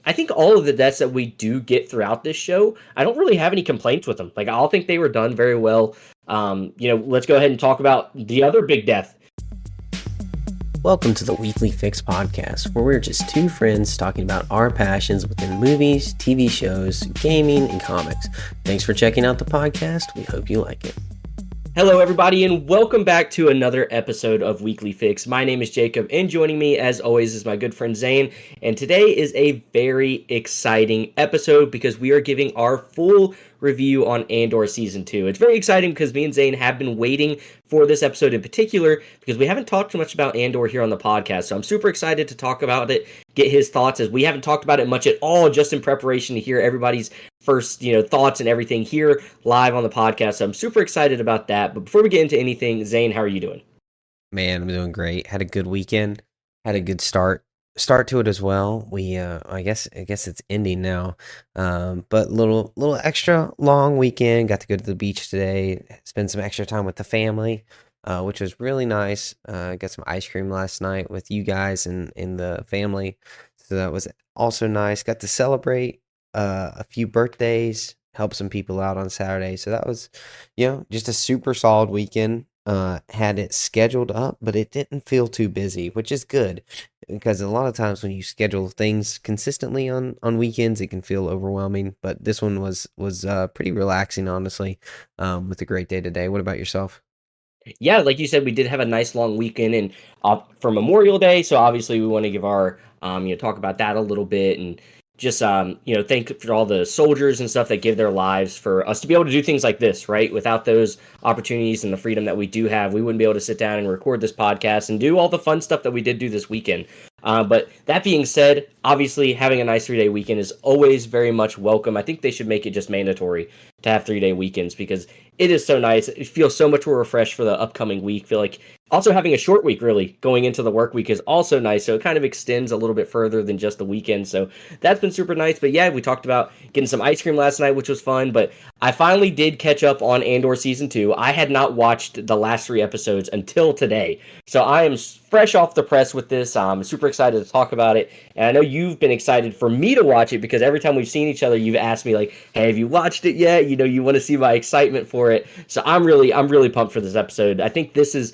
I think all of the deaths that we do get throughout this show, I don't really have any complaints with them. Like, I think they were done very well. Let's go ahead and talk about the other big death. Welcome to the Weekly Fix podcast, where we're just two friends talking about our passions within movies, TV shows, gaming, and comics. Thanks for checking out the podcast. We hope you like it. Hello, everybody, and welcome back to another episode of Weekly Fix. My name is Jacob, and joining me, as always, is my good friend Zane. And today is a very exciting episode because we are giving our full review on Andor Season 2. It's very exciting because me and Zane have been waiting for this episode in particular because we haven't talked too much about Andor here on the podcast. So I'm super excited to talk about it, get his thoughts, as we haven't talked about it much at all, just in preparation to hear everybody's first, thoughts and everything here live on the podcast. So I'm super excited about that. But before we get into anything, Zane, how are you doing? Man, I'm doing great. Had a good weekend. Had a good start to it as well. We I guess it's ending now. But little extra long weekend. Got to go to the beach today. Spend some extra time with the family, which was really nice. Got some ice cream last night with you guys and the family. So that was also nice. Got to celebrate a few birthdays, help some people out on Saturday. So that was, just a super solid weekend. Had it scheduled up, but it didn't feel too busy, which is good because a lot of times when you schedule things consistently on weekends, it can feel overwhelming. But this one was pretty relaxing, honestly, with a great day today. What about yourself? Yeah, like you said, we did have a nice long weekend and for Memorial Day. So obviously we want to give our, talk about that a little bit and just, thank for all the soldiers and stuff that give their lives for us to be able to do things like this, right? Without those opportunities and the freedom that we do have, we wouldn't be able to sit down and record this podcast and do all the fun stuff that we did do this weekend. But that being said, obviously having a nice 3-day weekend is always very much welcome. I think they should make it just mandatory to have 3-day weekends because it is so nice. It feels so much more refreshed for the upcoming week. Feel like also having a short week really going into the work week is also nice. So it kind of extends a little bit further than just the weekend. So that's been super nice. But yeah, we talked about getting some ice cream last night, which was fun. But I finally did catch up on Andor Season 2. I had not watched the last 3 episodes until today. So I am fresh off the press with this. I'm super excited to talk about it. And I know you've been excited for me to watch it because every time we've seen each other, you've asked me like, hey, have you watched it yet? You want to see my excitement for it. So I'm really pumped for this episode. I think this is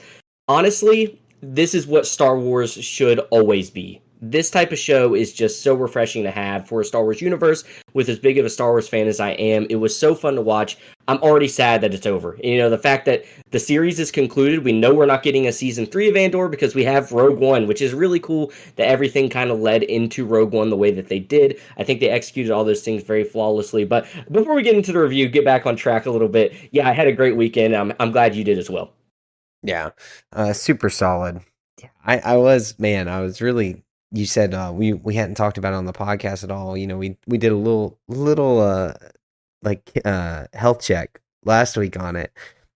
what Star Wars should always be. This type of show is just so refreshing to have for a Star Wars universe. With as big of a Star Wars fan as I am, it was so fun to watch. I'm already sad that it's over. The fact that the series is concluded, we know we're not getting a season 3 of Andor because we have Rogue One, which is really cool that everything kind of led into Rogue One the way that they did. I think they executed all those things very flawlessly. But before we get into the review, get back on track a little bit. Yeah, I had a great weekend. I'm glad you did as well. Yeah, super solid. Yeah, I was really. You said we hadn't talked about it on the podcast at all. We did a little health check last week on it,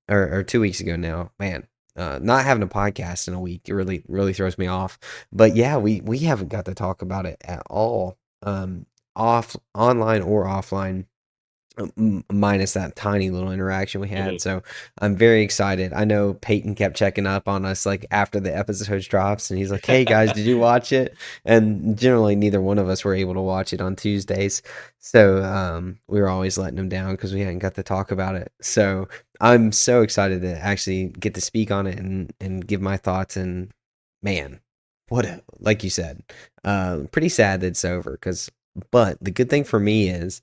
or 2 weeks ago now. Man, not having a podcast in a week, it really throws me off. But yeah, we haven't got to talk about it at all, online or offline. Minus that tiny little interaction we had. So I'm very excited. I know Peyton kept checking up on us like after the episodes drops and he's like, hey guys, did you watch it? And generally neither one of us were able to watch it on Tuesdays. So we were always letting him down because we hadn't got to talk about it. So I'm so excited to actually get to speak on it and give my thoughts. And man, like you said, pretty sad that it's over but the good thing for me is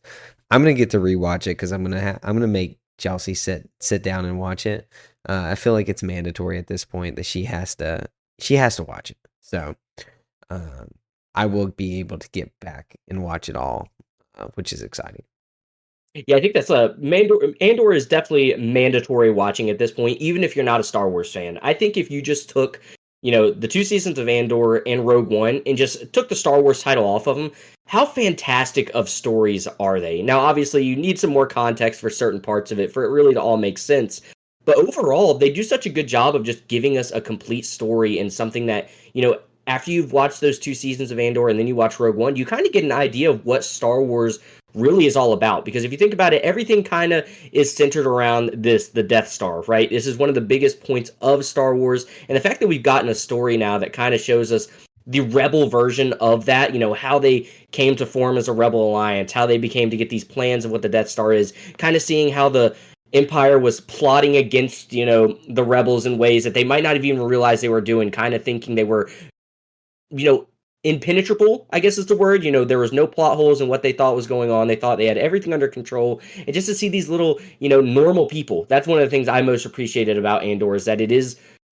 I'm gonna get to rewatch it because I'm gonna make Chelsea sit down and watch it. I feel like it's mandatory at this point that she has to watch it. So I will be able to get back and watch it all, which is exciting. Yeah, I think that's Andor is definitely mandatory watching at this point, even if you're not a Star Wars fan. I think if you just took, the 2 seasons of Andor and Rogue One and just took the Star Wars title off of them, how fantastic of stories are they? Now, obviously, you need some more context for certain parts of it for it really to all make sense. But overall, they do such a good job of just giving us a complete story and something that, after you've watched those 2 seasons of Andor and then you watch Rogue One, you kind of get an idea of what Star Wars really is all about. Because if you think about it, everything kind of is centered around the Death Star, right? This is one of the biggest points of Star Wars. And the fact that we've gotten a story now that kind of shows us the rebel version of that, how they came to form as a rebel alliance, how they became to get these plans of what the Death Star is, kind of seeing how the Empire was plotting against, the rebels in ways that they might not have even realized they were doing, kind of thinking they were, you know, impenetrable, I guess is the word. There was no plot holes in what they thought was going on. They thought they had everything under control. And just to see these little, normal people, that's one of the things I most appreciated about Andor is that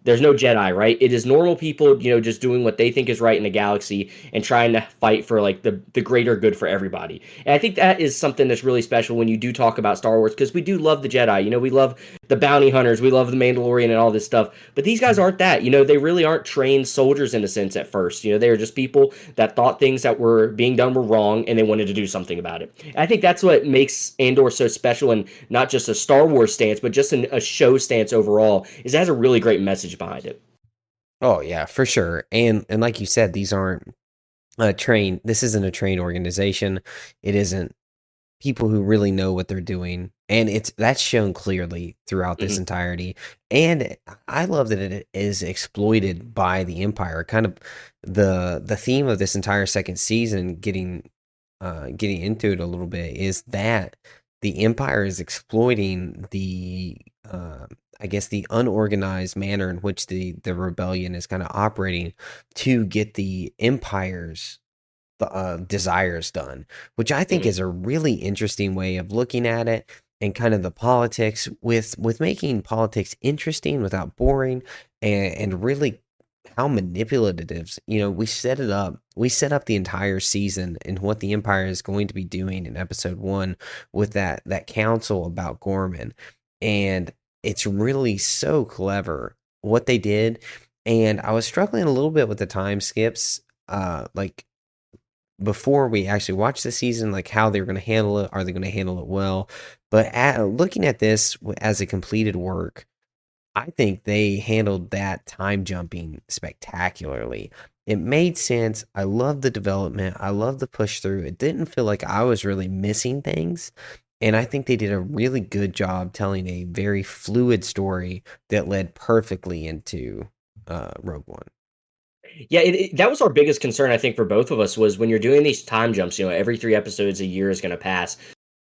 there's no Jedi, right? It is normal people, just doing what they think is right in the galaxy and trying to fight for like the greater good for everybody. And I think that is something that's really special when you do talk about Star Wars because we do love the Jedi. We love the bounty hunters, we love the Mandalorian and all this stuff. But these guys aren't that. They really aren't trained soldiers in a sense at first. They were just people that thought things that were being done were wrong and they wanted to do something about it. And I think that's what makes Andor so special and not just a Star Wars stance, but just a show stance overall, is it has a really great message behind it. Oh yeah, for sure. And like you said, these aren't trained. This isn't a trained organization. It isn't people who really know what they're doing, and that's shown clearly throughout this Mm-hmm. entirety. And I love that it is exploited by the Empire. Kind of the theme of this entire second season, getting into it a little bit, is that the Empire is exploiting the I guess the unorganized manner in which the rebellion is kind of operating to get the Empire's desires done, which I think Mm-hmm. is a really interesting way of looking at it, and kind of the politics with making politics interesting without boring, and really how manipulative it is. We set up the entire season and what the Empire is going to be doing in episode 1 with that council about Gorman, and it's really so clever what they did. And I was struggling a little bit with the time skips, like before we actually watch the season, like how they were going to handle it. Are they going to handle it well? But looking at this as a completed work, I think they handled that time jumping spectacularly. It made sense. I love the development. I love the push through. It didn't feel like I was really missing things. And I think they did a really good job telling a very fluid story that led perfectly into Rogue One. Yeah, that was our biggest concern, I think, for both of us was when you're doing these time jumps, every 3 episodes a year is going to pass.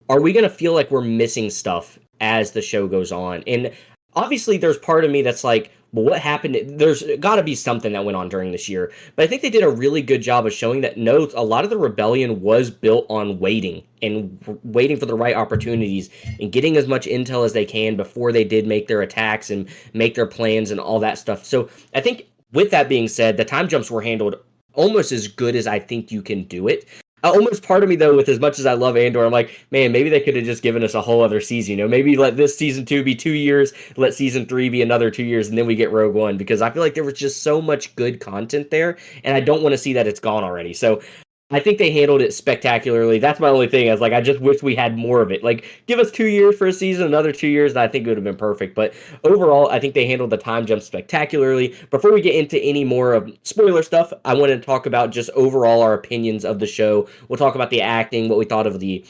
Are we going to feel like we're missing stuff as the show goes on? And obviously, there's part of me that's like, well, what happened? There's got to be something that went on during this year. But I think they did a really good job of showing that no, a lot of the rebellion was built on waiting and waiting for the right opportunities and getting as much intel as they can before they did make their attacks and make their plans and all that stuff. So I think with that being said, the time jumps were handled almost as good as I think you can do it. Almost part of me though, with as much as I love Andor, I'm like, man, maybe they could have just given us a whole other season. Maybe let this season 2 be 2 years, let season 3 be another 2 years, and then we get Rogue One because I feel like there was just so much good content there, and I don't want to see that it's gone already. So I think they handled it spectacularly. That's my only thing. I was like, I just wish we had more of it. Like, give us 2 years for a season, another 2 years, and I think it would have been perfect. But overall, I think they handled the time jump spectacularly. Before we get into any more of spoiler stuff, I want to talk about just overall our opinions of the show. We'll talk about the acting, what we thought of the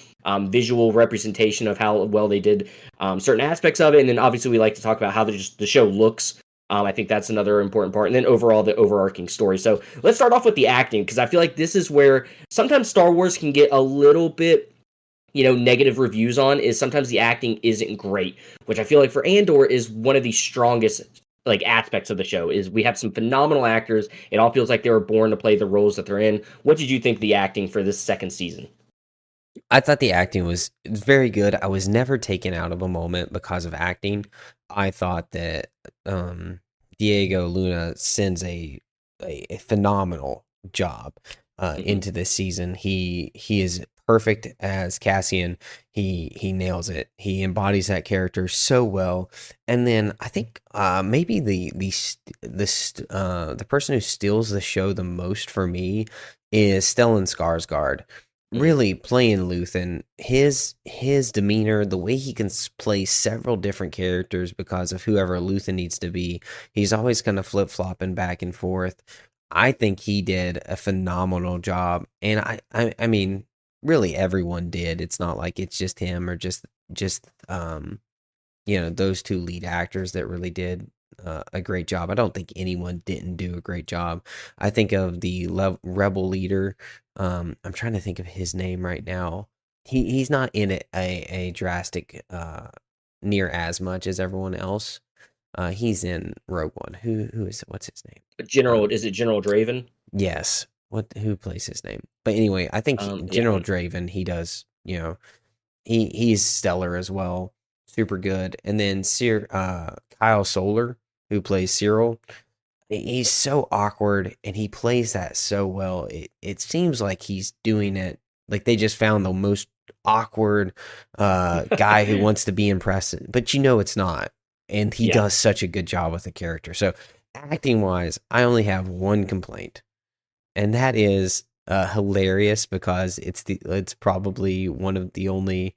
visual representation of how well they did certain aspects of it, and then obviously we like to talk about how the show looks. I think that's another important part. And then overall, the overarching story. So let's start off with the acting, because I feel like this is where sometimes Star Wars can get a little bit, negative reviews on, is sometimes the acting isn't great, which I feel like for Andor is one of the strongest like aspects of the show. Is we have some phenomenal actors. It all feels like they were born to play the roles that they're in. What did you think of the acting for this second season? I thought the acting was very good. I was never taken out of a moment because of acting. I thought that Diego Luna sends a phenomenal job Mm-hmm. into this season. He is perfect as Cassian. He nails it. He embodies that character so well. And then I think maybe the person who steals the show the most for me is Stellan Skarsgård, Mm-hmm. really playing Luthen. His demeanor, the way he can play several different characters because of whoever Luthen needs to be. He's always kind of flip flopping back and forth. I think he did a phenomenal job, and I mean, really everyone did. It's not like it's just him or just those two lead actors that really did a great job. I don't think anyone didn't do a great job. I think of the rebel leader. I'm trying to think of his name right now. He's not in it a drastic near as much as everyone else. He's in Rogue One. Who is what's his name? General, Um, is it General Draven? yes. What who plays his name? But anyway, I think Yeah, General Draven, he does, he's stellar as well. Super good. And then Kyle Solar, who plays Cyril, he's so awkward and he plays that so well. It seems like he's doing it like they just found the most awkward guy who wants to be impressive, but it's not. And he yeah. does such a good job with the character. So acting wise, I only have one complaint, and that is hilarious because it's probably one of the only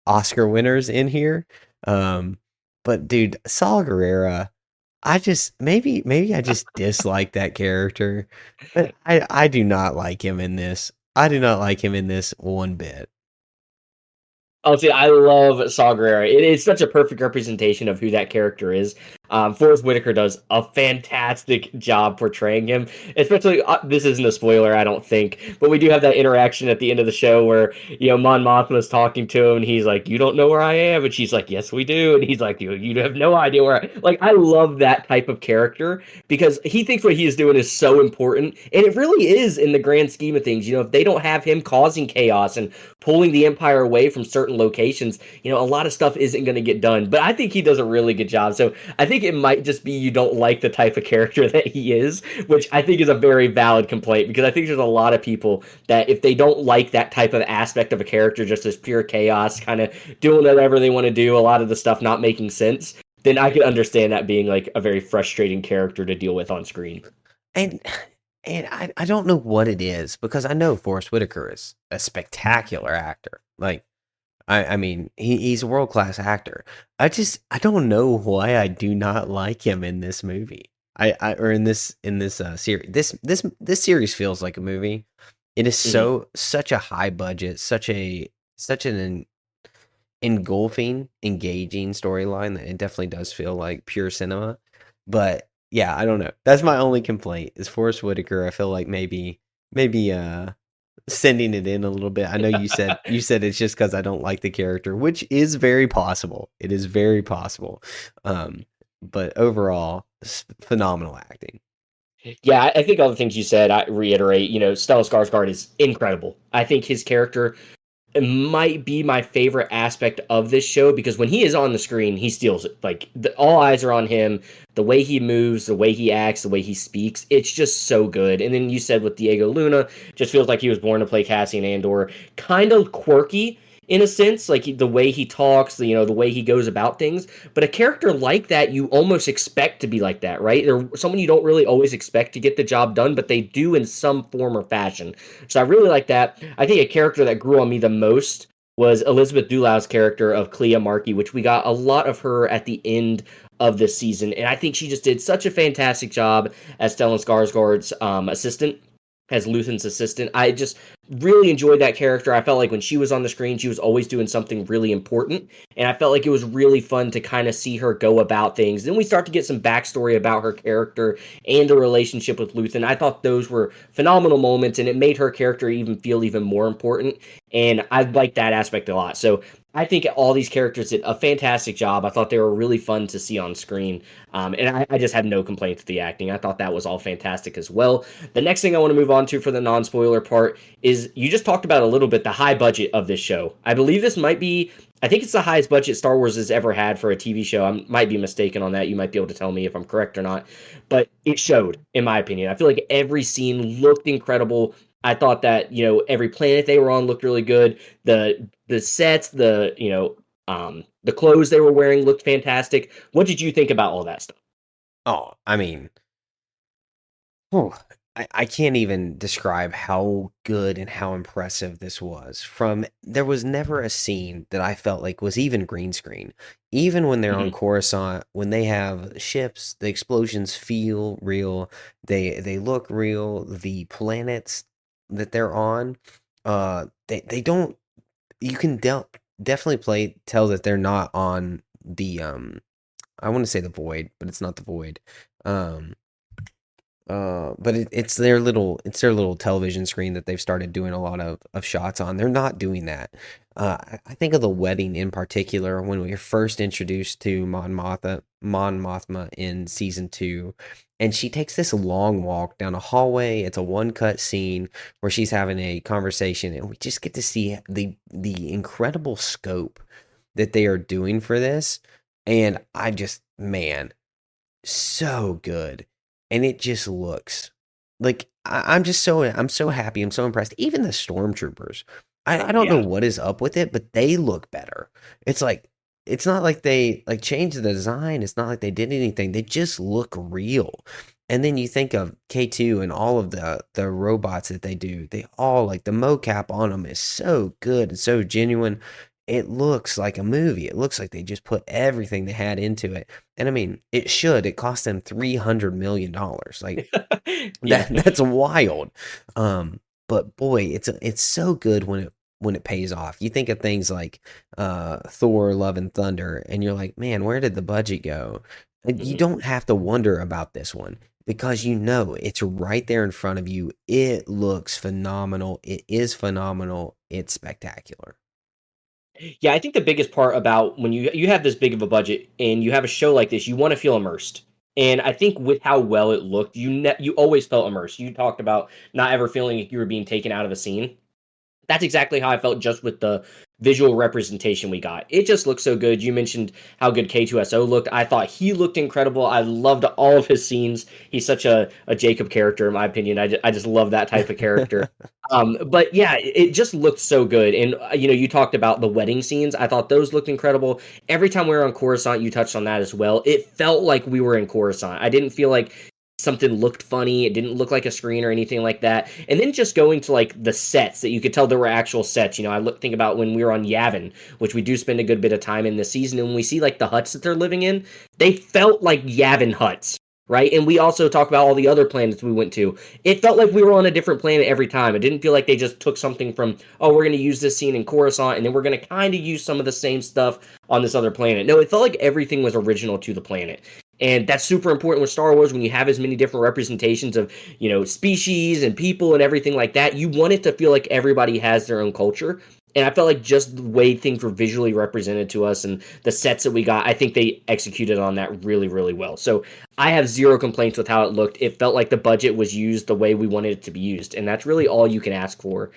Oscar winners in here. Um, but dude, Saw Gerrera, I just maybe I just dislike that character, but I do not like him in this. I do not like him in this one bit. Oh, see, I love Saw Gerrera. It is such a perfect representation of who that character is. Forrest Whitaker does a fantastic job portraying him. Especially, this isn't a spoiler, I don't think, but we do have that interaction at the end of the show where Mon Mothma's talking to him, and he's like, "You don't know where I am," and she's like, "Yes, we do," and he's like, "You have no idea where." Like, I love that type of character because he thinks what he is doing is so important, and it really is in the grand scheme of things. If they don't have him causing chaos and pulling the Empire away from certain locations, a lot of stuff isn't going to get done. But I think he does a really good job. So I think it might just be you don't like the type of character that he is, which I think is a very valid complaint because I think there's a lot of people that if they don't like that type of aspect of a character, just as pure chaos, kind of doing whatever they want to do, a lot of the stuff not making sense, then I could understand that being like a very frustrating character to deal with on screen. And I don't know what it is because I know Forrest Whitaker is a spectacular actor. Like I mean he's a world class actor. I don't know why I do not like him in this movie. I or in this series. This series feels like a movie. It is Mhm. such a high budget, such an engulfing, engaging storyline that it definitely does feel like pure cinema. But yeah, I don't know. That's my only complaint is Forrest Whitaker. I feel like maybe sending it in a little bit. I know you said it's just because I don't like the character, which is very possible. It is very possible. Um, but overall, phenomenal acting. Yeah, I think all the things you said, I reiterate. Stellan Skarsgård is incredible. I think his character it might be my favorite aspect of this show because when he is on the screen, he steals it. Like all eyes are on him. The way he moves, the way he acts, the way he speaks, it's just so good. And then you said with Diego Luna, just feels like he was born to play Cassian Andor. Kind of quirky in a sense, like the way he talks, the way he goes about things. But a character like that, you almost expect to be like that, right? They're someone you don't really always expect to get the job done, but they do in some form or fashion. So I really like that. I think a character that grew on me the most was Elizabeth Dulau's character of Clea Markey, which we got a lot of her at the end of this season, and I think she just did such a fantastic job as Stellan Skarsgård's assistant, as Luthen's assistant. I just really enjoyed that character. I felt like when she was on the screen, she was always doing something really important, and I felt like it was really fun to kind of see her go about things. Then we start to get some backstory about her character and the relationship with Luthen. I thought those were phenomenal moments, and it made her character even feel even more important. And I liked that aspect a lot. So I think all these characters did a fantastic job. I thought they were really fun to see on screen. And I just had no complaints with the acting. I thought that was all fantastic as well. The next thing I want to move on to for the non spoiler part is you just talked about a little bit the high budget of this show. I believe this might be, I think it's the highest budget Star Wars has ever had for a TV show. I might be mistaken on that. You might be able to tell me if I'm correct or not. But it showed, in my opinion. I feel like every scene looked incredible. I thought that every planet they were on looked really good. The sets, the clothes they were wearing looked fantastic. What did you think about all that stuff? Oh, I mean, whew, I can't even describe how good and how impressive this was. There was never a scene that I felt like was even green screen. Even when they're on Hmm. Coruscant, when they have ships, the explosions feel real. They look real. The planets that they're on, they don't. You can definitely tell that they're not on the I want to say the Void, but it's not the Void. Um, but it's their little television screen that they've started doing a lot of shots on. They're not doing that. I think of the wedding in particular when we were first introduced to Mon Mothma in season 2, and she takes this long walk down a hallway. It's a one cut scene where she's having a conversation, and we just get to see the incredible scope that they are doing for this. And I just, man, so good. And it just looks like I'm so happy. I'm so impressed. Even the stormtroopers. I don't know Yeah. what is up with it, but they look better. It's like it's not like they like changed the design. It's not like they did anything. They just look real. And then you think of K2 and all of the robots that they do. They all like the mocap on them is so good and so genuine. It looks like a movie. It looks like they just put everything they had into it. And I mean, it should. It cost them $300 million. Like Yeah. that's wild. But boy, it's so good when it pays off. You think of things like Thor, Love and Thunder, and you're like, man, where did the budget go? And you Mhm. don't have to wonder about this one because you know it's right there in front of you. It looks phenomenal. It is phenomenal. It's spectacular. Yeah, I think the biggest part about when you have this big of a budget and you have a show like this, you want to feel immersed. And I think with how well it looked, you always felt immersed. You talked about not ever feeling like you were being taken out of a scene. That's exactly how I felt just with the visual representation we got. It just looks so good. You mentioned how good K2SO looked. I thought he looked incredible. I loved all of his scenes. He's such a Jacob character, in my opinion. I just love that type of character. But yeah, it just looked so good. And you talked about the wedding scenes. I thought those looked incredible. Every time we were on Coruscant, you touched on that as well. It felt like we were in Coruscant. I didn't feel like something looked funny. It didn't look like a screen or anything like that. And then just going to like the sets that you could tell there were actual sets. Think about when we were on Yavin, which we do spend a good bit of time in this season, and when we see like the huts that they're living in, they felt like Yavin huts. Right. And we also talk about all the other planets we went to. It felt like we were on a different planet every time. It didn't feel like they just took something from, oh, we're going to use this scene in Coruscant and then we're going to kind of use some of the same stuff on this other planet. No, it felt like everything was original to the planet. And that's super important with Star Wars when you have as many different representations of, species and people and everything like that. You want it to feel like everybody has their own culture. And I felt like just the way things were visually represented to us and the sets that we got, I think they executed on that really, really well. So I have zero complaints with how it looked. It felt like the budget was used the way we wanted it to be used. And that's really all you can ask for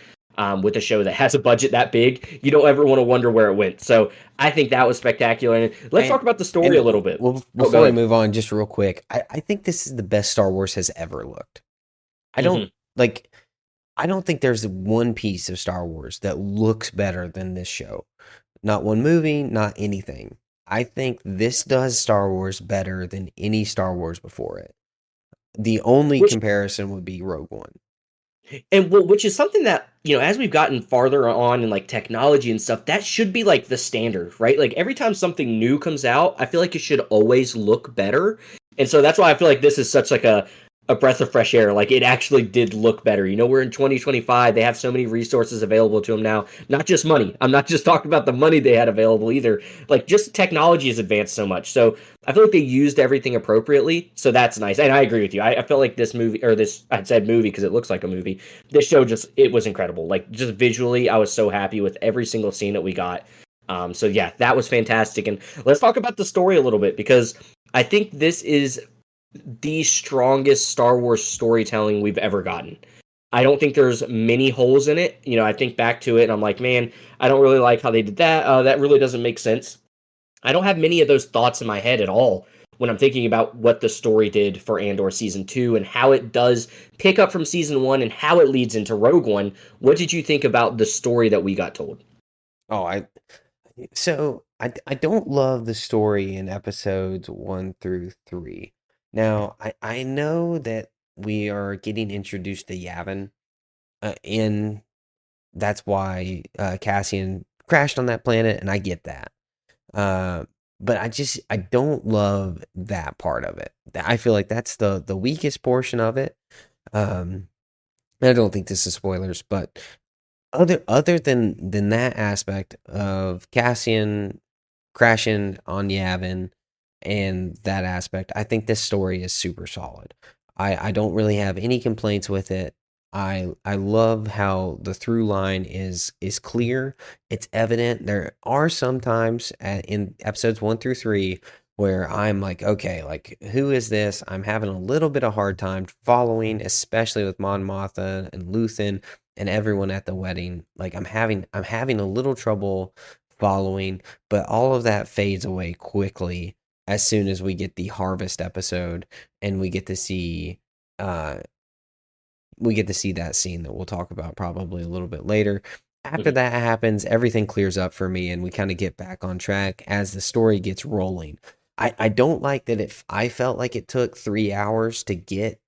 with a show that has a budget that big. You don't ever want to wonder where it went. So I think that was spectacular. And let's And talk about the story and a little bit. well, Oh, go before we ahead. move on, just real quick, I think this is the best Star Wars has ever looked. I don't Hmm. like I don't think there's one piece of Star Wars that looks better than this show. Not one movie, not anything. I think this does Star Wars better than any Star Wars before it. The only Which comparison would be Rogue One. which is something that as we've gotten farther on in like technology and stuff, that should be like the standard, right? Like every time something new comes out, I feel like it should always look better. And so that's why I feel like this is such like a breath of fresh air. Like it actually did look better. We're in 2025. They have so many resources available to them now. Not just money. I'm not just talking about the money they had available either. Like just technology has advanced so much. So I feel like they used everything appropriately. So that's nice. And I agree with you. I felt like this movie, or this, I said movie because it looks like a movie. This show it was incredible. Like just visually, I was so happy with every single scene that we got. So yeah, that was fantastic. And let's talk about the story a little bit because I think this is the strongest Star Wars storytelling we've ever gotten. I don't think there's many holes in it. I think back to it and I'm like, man, I don't really like how they did that. That really doesn't make sense. I don't have many of those thoughts in my head at all when I'm thinking about what the story did for Andor season 2 and how it does pick up from season 1 and how it leads into Rogue One. What did you think about the story that we got told? Oh, I don't love the story in episodes 1 through 3. Now, I know that we are getting introduced to Yavin, and that's why Cassian crashed on that planet, and I get that. Uh, but I don't love that part of it. I feel like that's the weakest portion of it. Um, I don't think this is spoilers, but other than that aspect of Cassian crashing on Yavin and that aspect, I think this story is super solid. I don't really have any complaints with it. I love how the through line is clear. It's evident. There are some times in episodes 1 through 3 where I'm like, okay, like who is this? I'm having a little bit of hard time following, especially with Mon Mothma and Luthen and everyone at the wedding. Like I'm having a little trouble following, but all of that fades away quickly as soon as we get the harvest episode and uh we get to see that scene that we'll talk about probably a little bit later. After Mhm. that happens, everything clears up for me and we kind of get back on track as the story gets rolling. I don't like that if I felt like it took 3 hours to get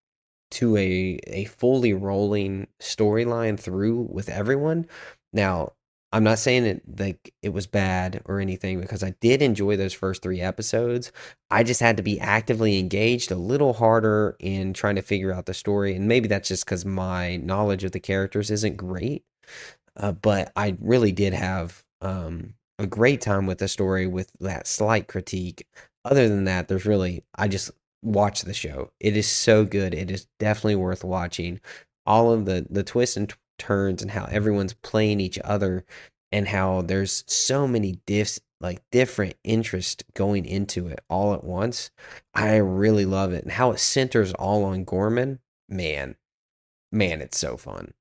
to a fully rolling storyline through with everyone. Now, I'm not saying it like it was bad or anything because I did enjoy those first 3 episodes. I just had to be actively engaged a little harder in trying to figure out the story, and maybe that's just because my knowledge of the characters isn't great. But I really did have a great time with the story with that slight critique. Other than that, I just watch the show. It is so good. It is definitely worth watching. All of the twists and turns and how everyone's playing each other and how there's so many different interests going into it all at once. I really love it. And how it centers all on Gorman. Man, man, it's so fun.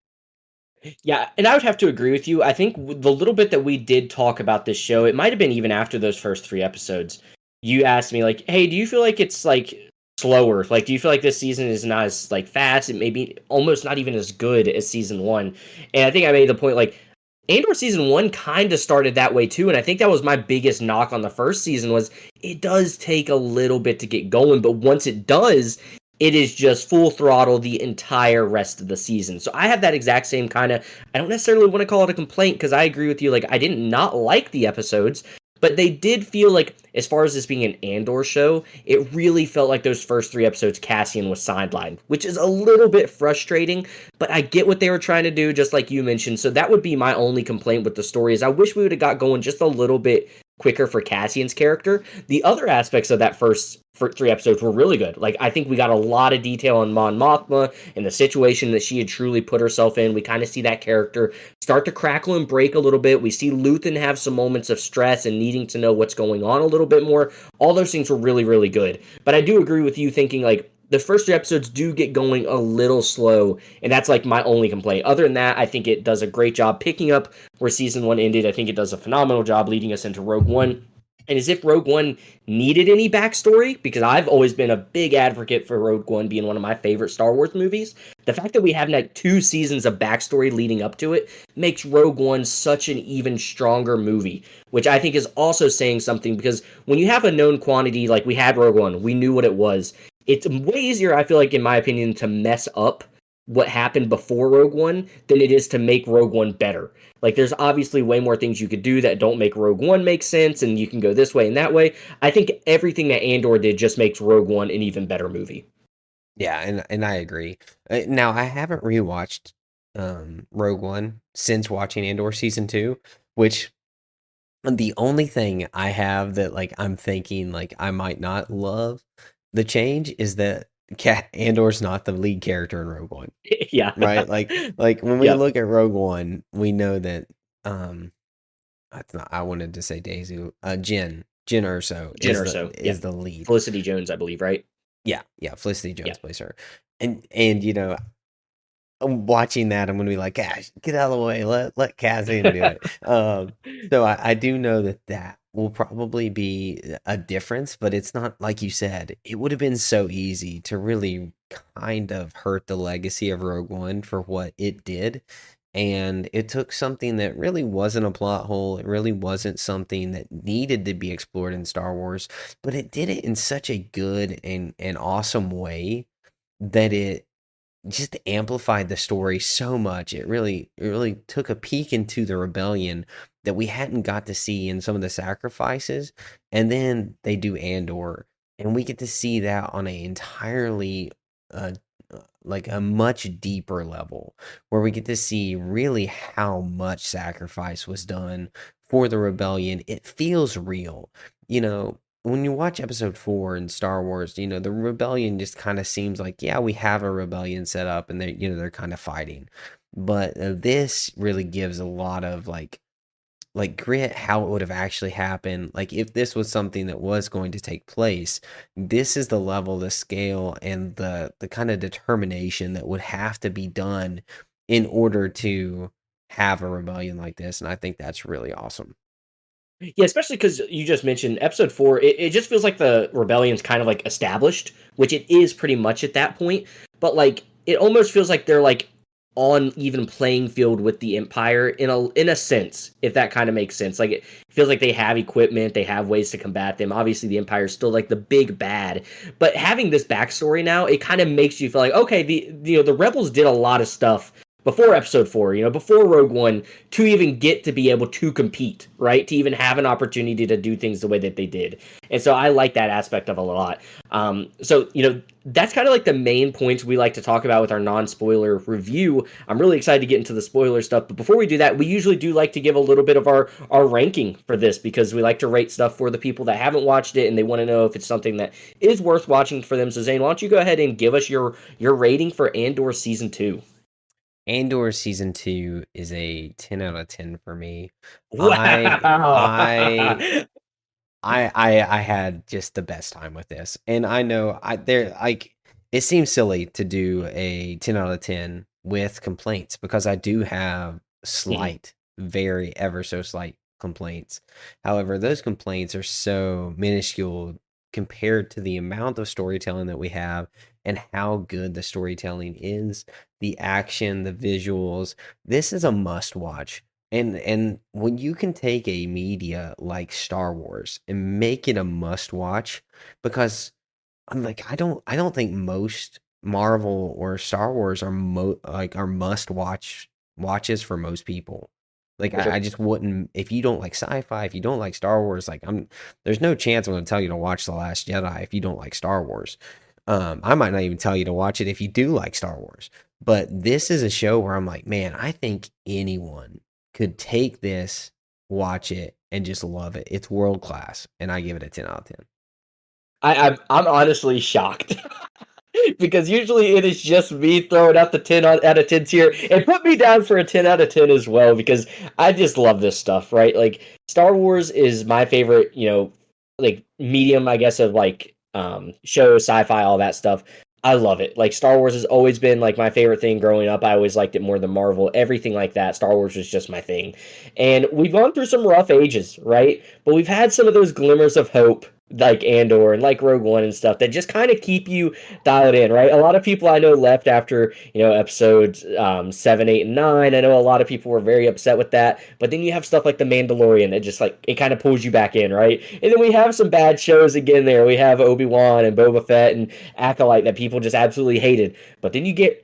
Yeah, and I would have to agree with you. I think the little bit that we did talk about this show, it might have been even after those first 3 episodes. You asked me like, "Hey, do you feel like it's like slower? Like, do you feel like this season is not as like fast? It may be almost not even as good as season one." And I think I made the point like Andor season one kind of started that way too, and I think that was my biggest knock on the first season was it does take a little bit to get going, but once it does, it is just full throttle the entire rest of the season. So I have that exact same kind of. I don't necessarily want to call it a complaint because I agree with you. Like I did not like the episodes, but they did feel like, as far as this being an Andor show, it really felt like those first 3 episodes Cassian was sidelined, which is a little bit frustrating. But I get what they were trying to do, just like you mentioned. So that would be my only complaint with the story is I wish we would have got going just a little bit quicker for Cassian's character. The other aspects of that first 3 episodes were really good. Like I think we got a lot of detail on Mon Mothma and the situation that she had truly put herself in. We kind of see that character start to crackle and break a little bit. We see Luthen have some moments of stress and needing to know what's going on a little bit more. All those things were really, really good. But I do agree with you thinking like the first 3 episodes do get going a little slow, and that's like my only complaint. Other than that, I think it does a great job picking up where season one ended. I think it does a phenomenal job leading us into Rogue One. And as if Rogue One needed any backstory, because I've always been a big advocate for Rogue One being one of my favorite Star Wars movies. The fact that we have like 2 seasons of backstory leading up to it makes Rogue One such an even stronger movie, which I think is also saying something because when you have a known quantity, like we had Rogue One, we knew what it was. It's way easier, I feel like, in my opinion, to mess up what happened before Rogue One than it is to make Rogue One better. Like, there's obviously way more things you could do that don't make Rogue One make sense, and you can go this way and that way. I think everything that Andor did just makes Rogue One an even better movie. Yeah, and I agree. Now I haven't rewatched Rogue One since watching Andor season 2, which the only thing I have that like I'm thinking like I might not love the change is that Cat Andor's not the lead character in Rogue One, Yeah. right? Like when we Yep. look at Rogue One, we know that I wanted to say Daisy, Jyn Erso Jyn Erso. is Yep. the lead. Felicity Jones, I believe, right? Yeah, Felicity Yeah. Jones plays her. And I'm watching that, I'm gonna be like, "Gosh, get out of the way, let Cassian do it." So I do know that that will probably be a difference, but it's not like you said. It would have been so easy to really kind of hurt the legacy of Rogue One for what it did, and it took something that really wasn't a plot hole. It really wasn't something that needed to be explored in Star Wars, but it did it in such a good and awesome way that it just amplified the story so much. It really took a peek into the rebellion that we hadn't got to see in some of the sacrifices. And then they do Andor, and we get to see that on a entirely uh like a much deeper level where we get to see really how much sacrifice was done for the rebellion. It feels real. You know, when you watch episode 4 in Star Wars, the rebellion just kind of seems like, yeah, we have a rebellion set up and they're kind of fighting. But this really gives a lot of like grit, how it would have actually happened. Like if this was something that was going to take place, this is the level, the scale, and the kind of determination that would have to be done in order to have a rebellion like this. And I think that's really awesome. Yeah, especially because you just mentioned episode 4. It just feels like the rebellion's kind of like established, which it is pretty much at that point. But like, it almost feels like they're like on even playing field with the Empire in a sense, if that kind of makes sense. Like it feels like they have equipment, they have ways to combat them. Obviously, the Empire is still like the big bad, but having this backstory now, it kind of makes you feel like okay, the rebels did a lot of stuff before episode 4, before Rogue One, to even get to be able to compete, right? To even have an opportunity to do things the way that they did. And so I like that aspect of it a lot. So, that's kind of like the main points we like to talk about with our non-spoiler review. I'm really excited to get into the spoiler stuff, but before we do that, we usually do like to give a little bit of our ranking for this because we like to rate stuff for the people that haven't watched it and they want to know if it's something that is worth watching for them. So Zane, why don't you go ahead and give us your rating for Andor season 2? Andor season 2 is a 10 out of 10 for me. I Wow. I I had just the best time with this. And I know it seems silly to do a 10 out of 10 with complaints because I do have Mhm. slight, very ever so slight complaints. However, those complaints are so minuscule compared to the amount of storytelling that we have and how good the storytelling is, the action, the visuals. This is a must watch. And when you can take a media like Star Wars and make it a must watch, because I'm like I don't think most Marvel or Star Wars are are must watches for most people. Like For I sure. just wouldn't, if you don't like sci-fi, if you don't like Star Wars, like there's no chance I'm gonna tell you to watch The Last Jedi if you don't like Star Wars. I might not even tell you to watch it if you do like Star Wars. But this is a show where I'm like, man, I think anyone could take this, watch it, and just love it. It's world class, and I give it a 10 out of 10. I'm honestly shocked because usually it is just me throwing out the 10 out of 10s here and put me down for a 10 out of 10 as well because I just love this stuff, right? Like Star Wars is my favorite, like medium, I guess, of like show, sci-fi, all that stuff. I love it. Like Star Wars has always been like my favorite thing growing up. I always liked it more than Marvel, everything like that. Star Wars was just my thing. And we've gone through some rough ages, right? But we've had some of those glimmers of hope like Andor and like Rogue One and stuff that just kind of keep you dialed in, right? A lot of people I know left after episodes 7, 8, and 9. I know a lot of people were very upset with that, but then you have stuff like The Mandalorian that just like it kind of pulls you back in, right? And then we have some bad shows again there. We have Obi-Wan and Boba Fett and Acolyte that people just absolutely hated, but then you get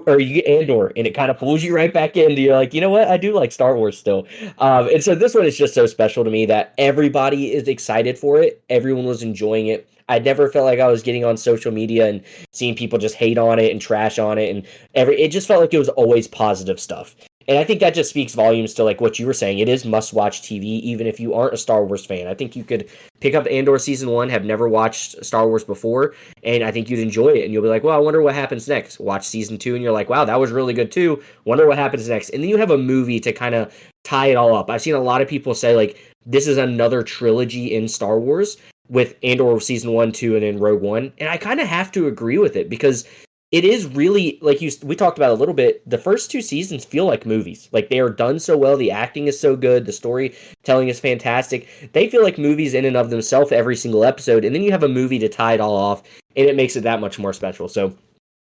or you get Andor, and it kind of pulls you right back into. You're like, you know what? I do like Star Wars still. And so this one is just so special to me that everybody is excited for it. Everyone was enjoying it. I never felt like I was getting on social media and seeing people just hate on it and trash on it, and it just felt like it was always positive stuff. And I think that just speaks volumes to like what you were saying. It is must watch TV, even if you aren't a Star Wars fan. I think you could pick up Andor season 1, have never watched Star Wars before, and I think you'd enjoy it. And you'll be like, well, I wonder what happens next. Watch season 2, and you're like, wow, that was really good too. Wonder what happens next. And then you have a movie to kind of tie it all up. I've seen a lot of people say like this is another trilogy in Star Wars with Andor season 1, 2, and then Rogue One, and I kind of have to agree with it because it is really like we talked about a little bit. The first 2 seasons feel like movies. Like they are done so well. The acting is so good. The storytelling is fantastic. They feel like movies in and of themselves every single episode, and then you have a movie to tie it all off, and it makes it that much more special. So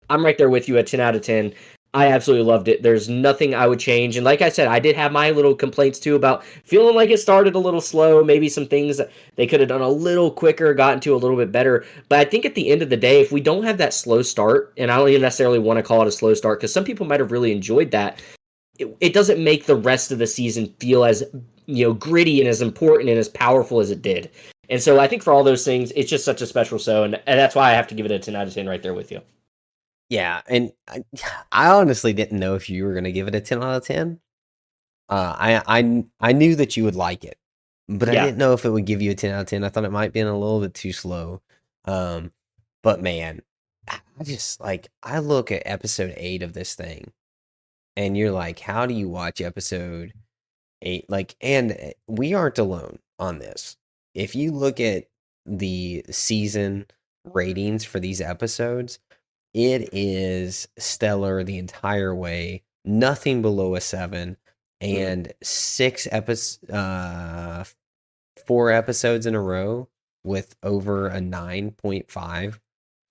I'm right there with you at 10 out of 10. I absolutely loved it. There's nothing I would change. And like I said, I did have my little complaints too about feeling like it started a little slow, maybe some things that they could have done a little quicker, gotten to a little bit better. But I think at the end of the day, if we don't have that slow start, and I don't even necessarily want to call it a slow start because some people might have really enjoyed that, it doesn't make the rest of the season feel as gritty and as important and as powerful as it did. And so I think for all those things, it's just such a special show, and that's why I have to give it a 10 out of 10 right there with you. Yeah, and I honestly didn't know if you were gonna give it a 10 out of 10. I knew that you would like it. but I Yeah. didn't know if it would give you a 10 out of 10. I thought it might be a little bit too slow. Um, but man, I just like I look at episode 8 of this thing and you're like, how do you watch episode 8? Like, and we aren't alone on this. If you look at the season ratings for these episodes, it is stellar the entire way. Nothing below a 7 Mhm. and 4 episodes in a row with over a 9.5.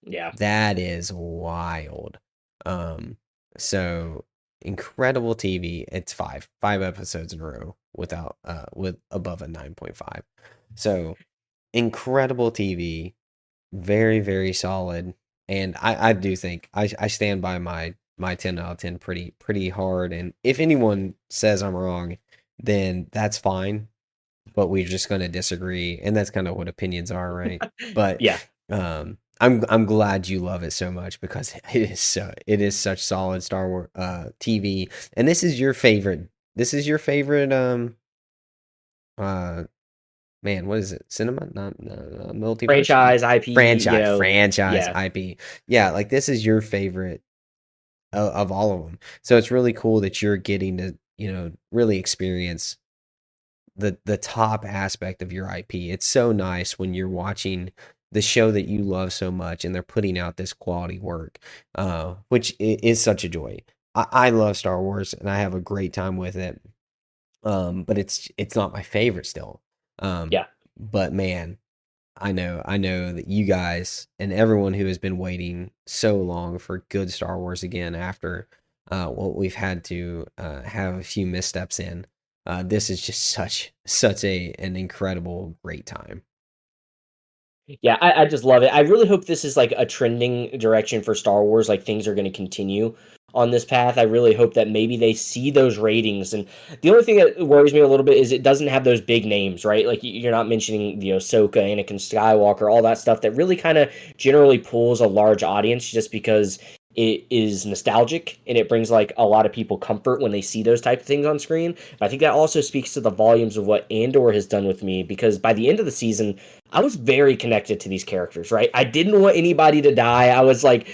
Yeah. That is wild. Um, so incredible TV. It's 5 episodes in a row without with above a 9.5. So incredible TV, very, very solid. And I do think I stand by my 10 out of 10 pretty hard. And if anyone says I'm wrong, then that's fine, but we're just going to disagree, and that's kind of what opinions are, right? But Yeah. I'm glad you love it so much because it is such solid Star Wars TV, and this is your favorite. This is your favorite uh man, what is it? Cinema, not multiverse, Franchise IP, franchise yeah. IP. Yeah, like this is your favorite of all of them. So it's really cool that you're getting to really experience the top aspect of your IP. It's so nice when you're watching the show that you love so much and they're putting out this quality work, which is such a joy. I love Star Wars and I have a great time with it. But it's not my favorite still. Um, Yeah. but man, I know that you guys and everyone who has been waiting so long for good Star Wars again after what we've had to have a few missteps in. This is just such a an incredible great time. Yeah, I just love it. I really hope this is like a trending direction for Star Wars. Like things are going to continue on this path. I really hope that maybe they see those ratings. And the only thing that worries me a little bit is it doesn't have those big names, right? Like you're not mentioning the Ahsoka, Anakin Skywalker, all that stuff that really kind of generally pulls a large audience just because it is nostalgic and it brings like a lot of people comfort when they see those type of things on screen. But I think that also speaks to the volumes of what Andor has done with me because by the end of the season, I was very connected to these characters, right? I didn't want anybody to die. I was like,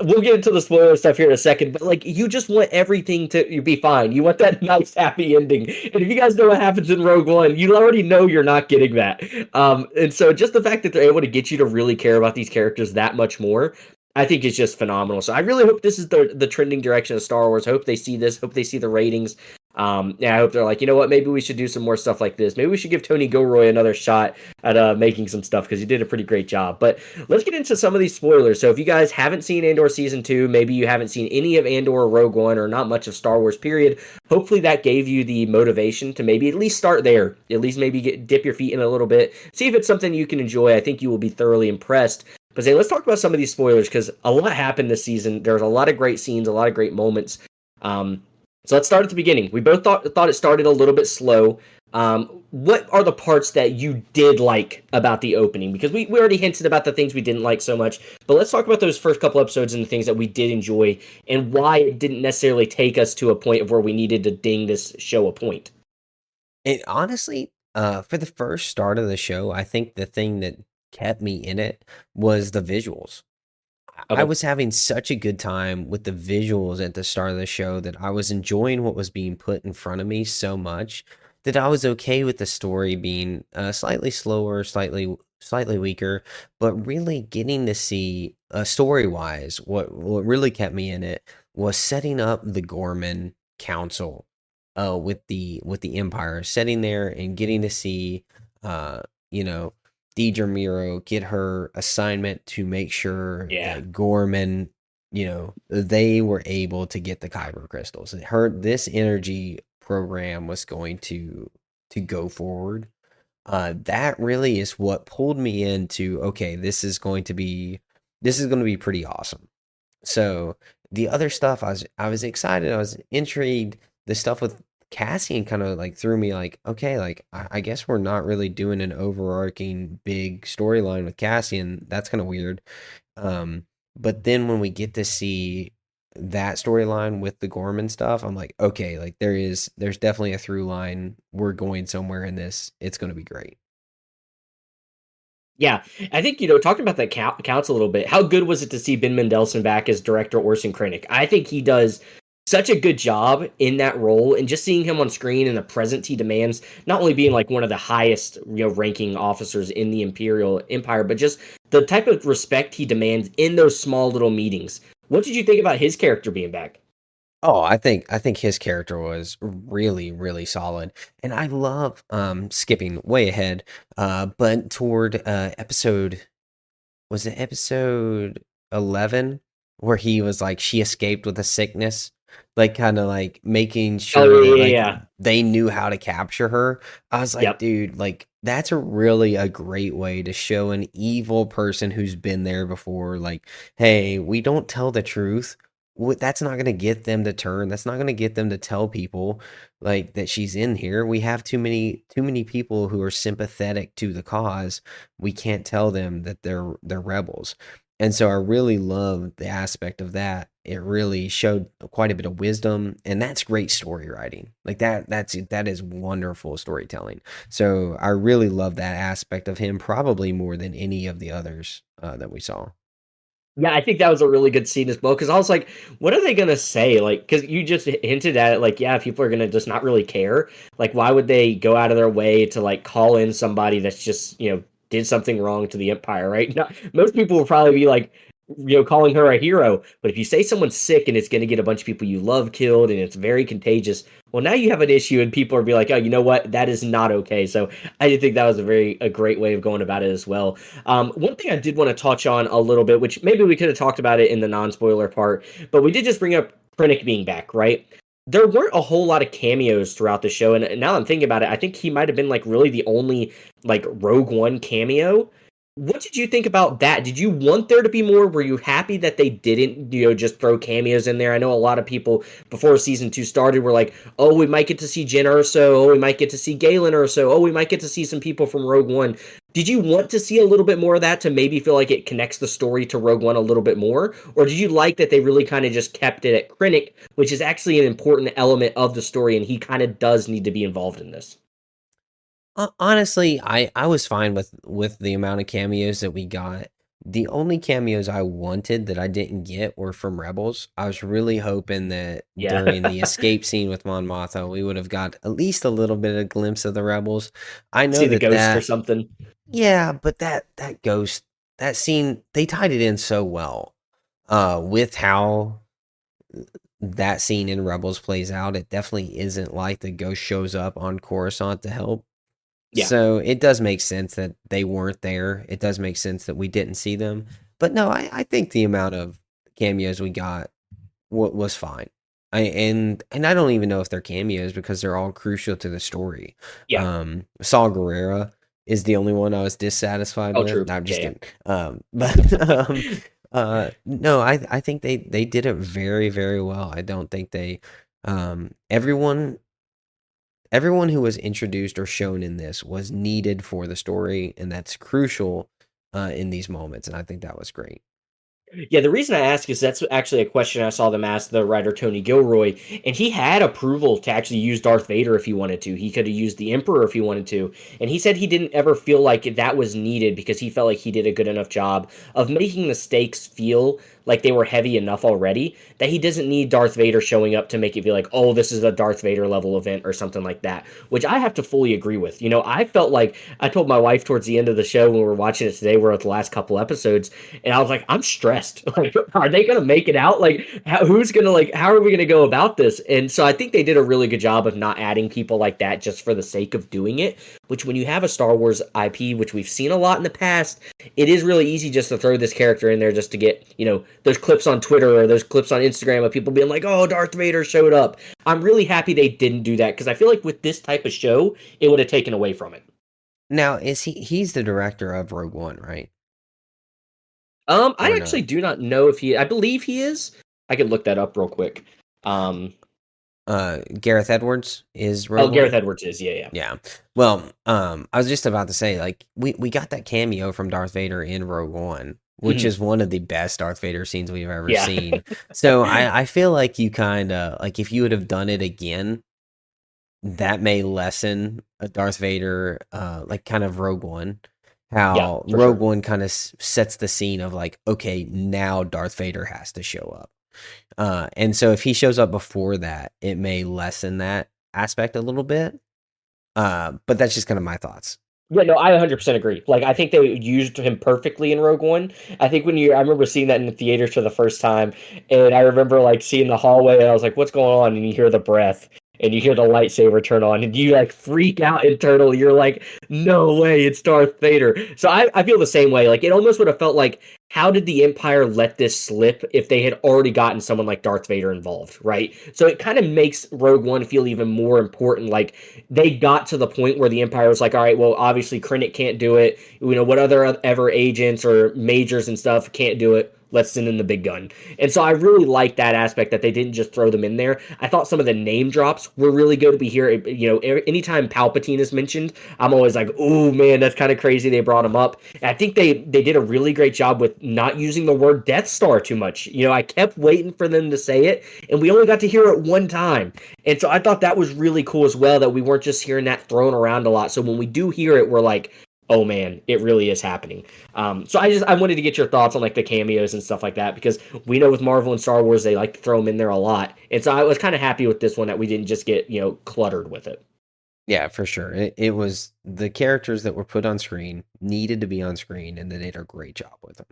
we'll get into the spoiler stuff here in a second, but like, you just want everything to be fine. You want that nice, happy ending. And if you guys know what happens in Rogue One, you already know you're not getting that. And so just the fact that they're able to get you to really care about these characters that much more, I think is just phenomenal. So I really hope this is the trending direction of Star Wars. I hope they see this. Hope they see the ratings. Yeah, I hope they're like, you know what? Maybe we should do some more stuff like this. Maybe we should give Tony Gilroy another shot at making some stuff because he did a pretty great job. But let's get into some of these spoilers. So if you guys haven't seen Andor season 2, maybe you haven't seen any of Andor or Rogue One or not much of Star Wars period, hopefully that gave you the motivation to maybe at least start there. At least maybe dip your feet in a little bit, see if it's something you can enjoy. I think you will be thoroughly impressed. But Zay, let's talk about some of these spoilers because a lot happened this season. There's a lot of great scenes, a lot of great moments. Um, so let's start at the beginning. We both thought it started a little bit slow. What are the parts that you did like about the opening? Because we already hinted about the things we didn't like so much, but let's talk about those first couple episodes and the things that we did enjoy and why it didn't necessarily take us to a point of where we needed to ding this show a point. It honestly, for the first start of the show, I think the thing that kept me in it was the visuals. I Okay. was having such a good time with the visuals at the start of the show that I was enjoying what was being put in front of me so much that I was okay with the story being slightly slower, slightly weaker, but really getting to see story wise what really kept me in it was setting up the Gorman Council with the Empire, sitting there and getting to see you know Deidre Miro get her assignment to make sure Yeah. that Gorman, they were able to get the Kyber crystals. This energy program was going to go forward. That really is what pulled me into, okay, this is going to be pretty awesome. So the other stuff, I was excited, I was intrigued. The stuff with Cassian kind of like threw me like, okay, like I guess we're not really doing an overarching big storyline with Cassian. That's kind of weird. Um, but then when we get to see that storyline with the Gorman stuff, I'm like, okay, like there's definitely a through line. We're going somewhere in this. It's going to be great. Yeah, I think talking about that counts a little bit. How good was it to see Ben Mendelsohn back as director Orson Krennic? I think he does such a good job in that role, and just seeing him on screen and the presence he demands, not only being like one of the highest ranking officers in the Imperial Empire, but just the type of respect he demands in those small little meetings. What did you think about his character being back? Oh, I think his character was really, really solid. And I love skipping way ahead, but toward episode was it episode 11 where he was like she escaped with a sickness, like kind of like making Oh sure yeah, that yeah, like yeah. they knew how to capture her. I was like, Yep. dude, like that's a really a great way to show an evil person who's been there before, like, hey, we don't tell the truth. That's not going to get them to turn. That's not going to get them to tell people like that she's in here. We have too many people who are sympathetic to the cause. We can't tell them that they're rebels. And so I really love the aspect of that. It really showed quite a bit of wisdom, and that's great story writing. Like that is wonderful storytelling. So I really love that aspect of him, probably more than any of the others that we saw. Yeah, I think that was a really good scene as well because I was like, what are they gonna say? Like, because you just hinted at it, like, yeah, people are gonna just not really care. Like, why would they go out of their way to like call in somebody that's just did something wrong to the Empire, right? Not, most people will probably be like, calling her a hero. But if you say someone's sick and it's gonna get a bunch of people you love killed and it's very contagious, well, now you have an issue and people are be like, oh, you know what? That is not okay. So I did think that was a great way of going about it as well. One thing I did want to touch on a little bit, which maybe we could have talked about it in the non-spoiler part, but we did just bring up Krennic being back, right? There weren't a whole lot of cameos throughout the show, and now I'm thinking about it, I think he might have been like really the only like Rogue One cameo. What did you think about that? Did you want there to be more? Were you happy that they didn't, just throw cameos in there? I know a lot of people before season 2 started were like, "Oh, we might get to see Jen Erso. Oh, we might get to see Galen Erso. Oh, we might get to see some people from Rogue One." Did you want to see a little bit more of that to maybe feel like it connects the story to Rogue One a little bit more? Or did you like that they really kind of just kept it at Krennic, which is actually an important element of the story, and he kind of does need to be involved in this? Honestly, I was fine with the amount of cameos that we got. The only cameos I wanted that I didn't get were from Rebels. I was really hoping that during the Yeah. escape scene with Mon Mothma, we would have got at least a little bit of glimpse of the Rebels. I know See the that ghost or something. yeah, but that ghost, that scene, they tied it in so well. With how that scene in Rebels plays out, it definitely isn't like the ghost shows up on Coruscant to help. Yeah. So it does make sense that they weren't there. It does make sense that we didn't see them. But no, I think the amount of cameos we got was fine. And I don't even know if they're cameos because they're all crucial to the story. Yeah. Saw Gerrera is the only one I was dissatisfied Oh, with. true. No, I'm just Yeah, kidding. But no, I think they did it very, very well. I don't think they everyone who was introduced or shown in this was needed for the story, and that's crucial in these moments. And I think that was great. Yeah, the reason I ask is that's actually a question I saw them ask the writer Tony Gilroy, and he had approval to actually use Darth Vader if he wanted to. He could have used the Emperor if he wanted to, and he said he didn't ever feel like that was needed because he felt like he did a good enough job of making the stakes feel like they were heavy enough already that he doesn't need Darth Vader showing up to make it feel like, oh, this is a Darth Vader level event or something like that, which I have to fully agree with. I felt like I told my wife towards the end of the show when we were watching it today, we're at the last couple episodes, and I was like, I'm stressed. Like, are they gonna make it out? Like, who's gonna like? How are we gonna go about this? And so I think they did a really good job of not adding people like that just for the sake of doing it. Which, when you have a Star Wars IP, which we've seen a lot in the past, it is really easy just to throw this character in there just to get those clips on Twitter or those clips on Instagram of people being like, "Oh, Darth Vader showed up." I'm really happy they didn't do that because I feel like with this type of show, it would have taken away from it. Now, is he's the director of Rogue One, right? I Or actually not? do not know if he. I believe he is. I could look that up real quick. Um, Gareth Edwards is oh, Rogue Gareth One? Edwards is. Yeah, yeah. Yeah. Well, I was just about to say, like, we got that cameo from Darth Vader in Rogue One, which is one of the best Darth Vader scenes we've ever Yeah. seen. So I feel like you kind of like if you would have done it again, that may lessen a Darth Vader, like kind of Rogue One. Yeah, How for Rogue sure. One kind of sets the scene of like, okay, now Darth Vader has to show up. And so if he shows up before that, it may lessen that aspect a little bit. But that's just kind of my thoughts. Yeah, no, I 100% agree. Like, I think they used him perfectly in Rogue One. I think I remember seeing that in the theaters for the first time, and I remember like seeing the hallway, and I was like, "What's going on?" And you hear the breath, and you hear the lightsaber turn on, and you like freak out internally. You're like, "No way, it's Darth Vader." So I feel the same way. Like, it almost would have felt like, how did the Empire let this slip if they had already gotten someone like Darth Vader involved, right? So it kind of makes Rogue One feel even more important. Like, they got to the point where the Empire was like, all right, well, obviously Krennic can't do it. You know, what other ever agents or majors and stuff can't do it? Let's send in the big gun. And so I really like that aspect that they didn't just throw them in there. I thought some of the name drops were really good. We hear, you know, anytime Palpatine is mentioned, I'm always like, oh man, that's kind of crazy they brought him up. And I think they did a really great job with not using the word Death Star too much. You know, I kept waiting for them to say it, and we only got to hear it one time. And so I thought that was really cool as well, that we weren't just hearing that thrown around a lot. So when we do hear it, we're like, oh man, it really is happening. So I wanted to get your thoughts on like the cameos and stuff like that, because we know with Marvel and Star Wars they like to throw them in there a lot. And so I was kind of happy with this one that we didn't just get, you know, cluttered with it. Yeah, for sure. It was the characters that were put on screen needed to be on screen, and they did a great job with them.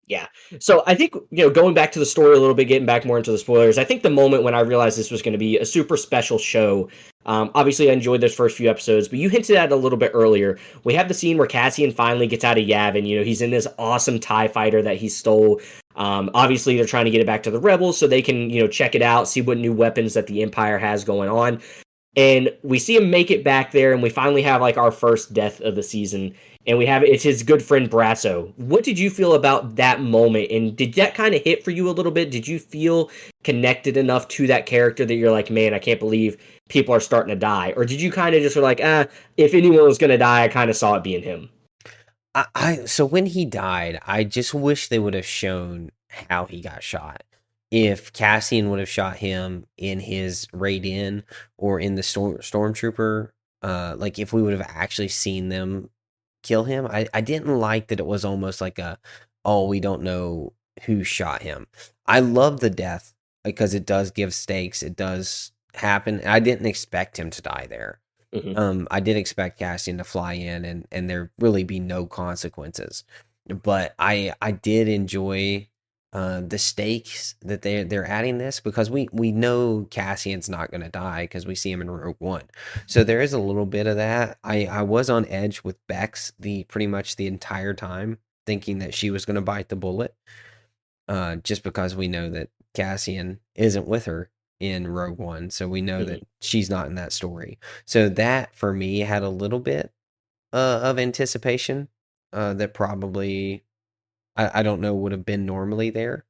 Yeah. So I think, you know, going back to the story a little bit, getting back more into the spoilers, I think the moment when I realized this was going to be a super special show, obviously I enjoyed those first few episodes, but you hinted at it a little bit earlier. We have the scene where Cassian finally gets out of Yavin. You know, he's in this awesome TIE fighter that he stole. Obviously, they're trying to get it back to the rebels so they can, you know, check it out, see what new weapons that the Empire has going on. And we see him make it back there, and we finally have like our first death of the season, and we have it's his good friend Brasso. What did you feel about that moment, and did that kind of hit for you a little bit? Did you feel connected enough to that character that you're like, man, I can't believe people are starting to die? Or did you kind of just were like, if anyone was gonna die, I kind of saw it being him? So when he died, I just wish they would have shown how he got shot. If Cassian would have shot him in his raid in or in the stormtrooper, like if we would have actually seen them kill him, I didn't like that it was almost like a, oh, we don't know who shot him. I love the death because it does give stakes. It does happen. I didn't expect him to die there. Hmm. I did expect Cassian to fly in and there really be no consequences. But I did enjoy the stakes that they're adding this because we know Cassian's not going to die because we see him in Rogue One. So there is a little bit of that. I was on edge with Bex the pretty much the entire time thinking that she was going to bite the bullet. Just because we know that Cassian isn't with her in Rogue One, so we know Hmm. that she's not in that story. So that for me had a little bit of anticipation that probably I don't know would have been normally there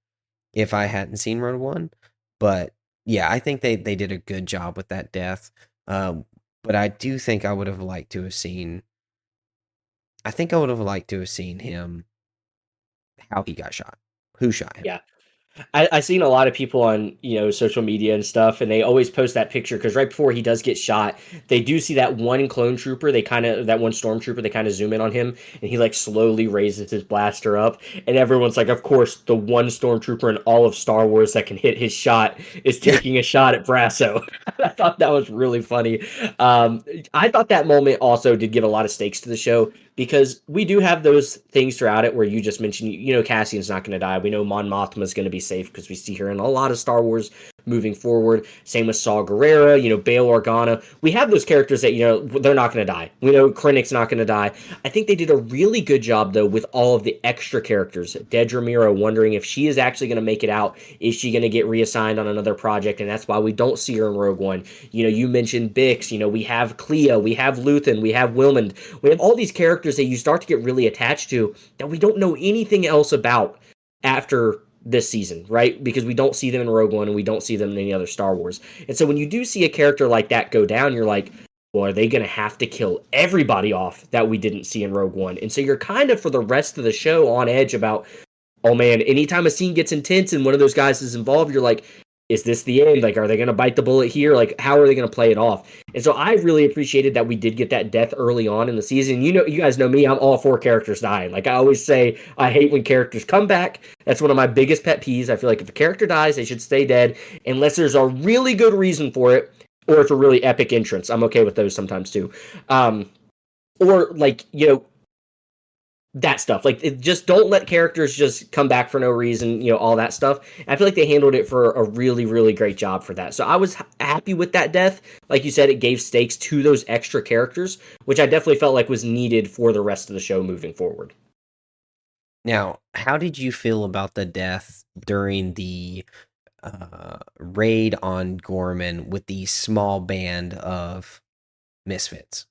if I hadn't seen Rogue One. But yeah, I think they did a good job with that death. But I do think I would have liked to have seen. I think I would have liked to have seen him how he got shot, who shot him. Yeah. I've seen a lot of people on, you know, social media and stuff, and they always post that picture because right before he does get shot, they do see that one clone trooper. That one stormtrooper. They kind of zoom in on him, and he like slowly raises his blaster up, and everyone's like, of course, the one stormtrooper in all of Star Wars that can hit his shot is Yeah, taking a shot at Brasso. I thought that was really funny. Um, I thought that moment also did give a lot of stakes to the show because we do have those things throughout it where you just mentioned, you know, Cassian's not going to die. We know Mon Mothma is going to be safe because we see her in a lot of Star Wars moving forward. Same with Saw Gerrera, you know, Bail Organa. We have those characters that, you know, they're not going to die. We know Krennic's not going to die. I think they did a really good job, though, with all of the extra characters. Dedra Mira wondering if she is actually going to make it out. Is she going to get reassigned on another project? And that's why we don't see her in Rogue One. You know, you mentioned Bix. You know, we have Clea, we have Luthen, we have Wilmond. We have all these characters that you start to get really attached to that we don't know anything else about after this season, right? Because we don't see them in Rogue One and we don't see them in any other Star Wars. And so when you do see a character like that go down, you're like, well, are they going to have to kill everybody off that we didn't see in Rogue One? And so you're kind of for the rest of the show on edge about, oh man, anytime a scene gets intense and one of those guys is involved, you're like, is this the end? Like, are they going to bite the bullet here? Like, how are they going to play it off? And so I really appreciated that we did get that death early on in the season. You know, you guys know me, I'm all for characters dying. Like, I always say, I hate when characters come back. That's one of my biggest pet peeves. I feel like if a character dies, they should stay dead unless there's a really good reason for it or it's a really epic entrance. I'm okay with those sometimes too. Or, like, you know, that stuff. Like, just don't let characters just come back for no reason, you know, all that stuff. I feel like they handled it for a really, really great job for that. So I was happy with that death. Like you said, it gave stakes to those extra characters, which I definitely felt like was needed for the rest of the show moving forward. Now, how did you feel about the death during the raid on Gorman with the small band of misfits?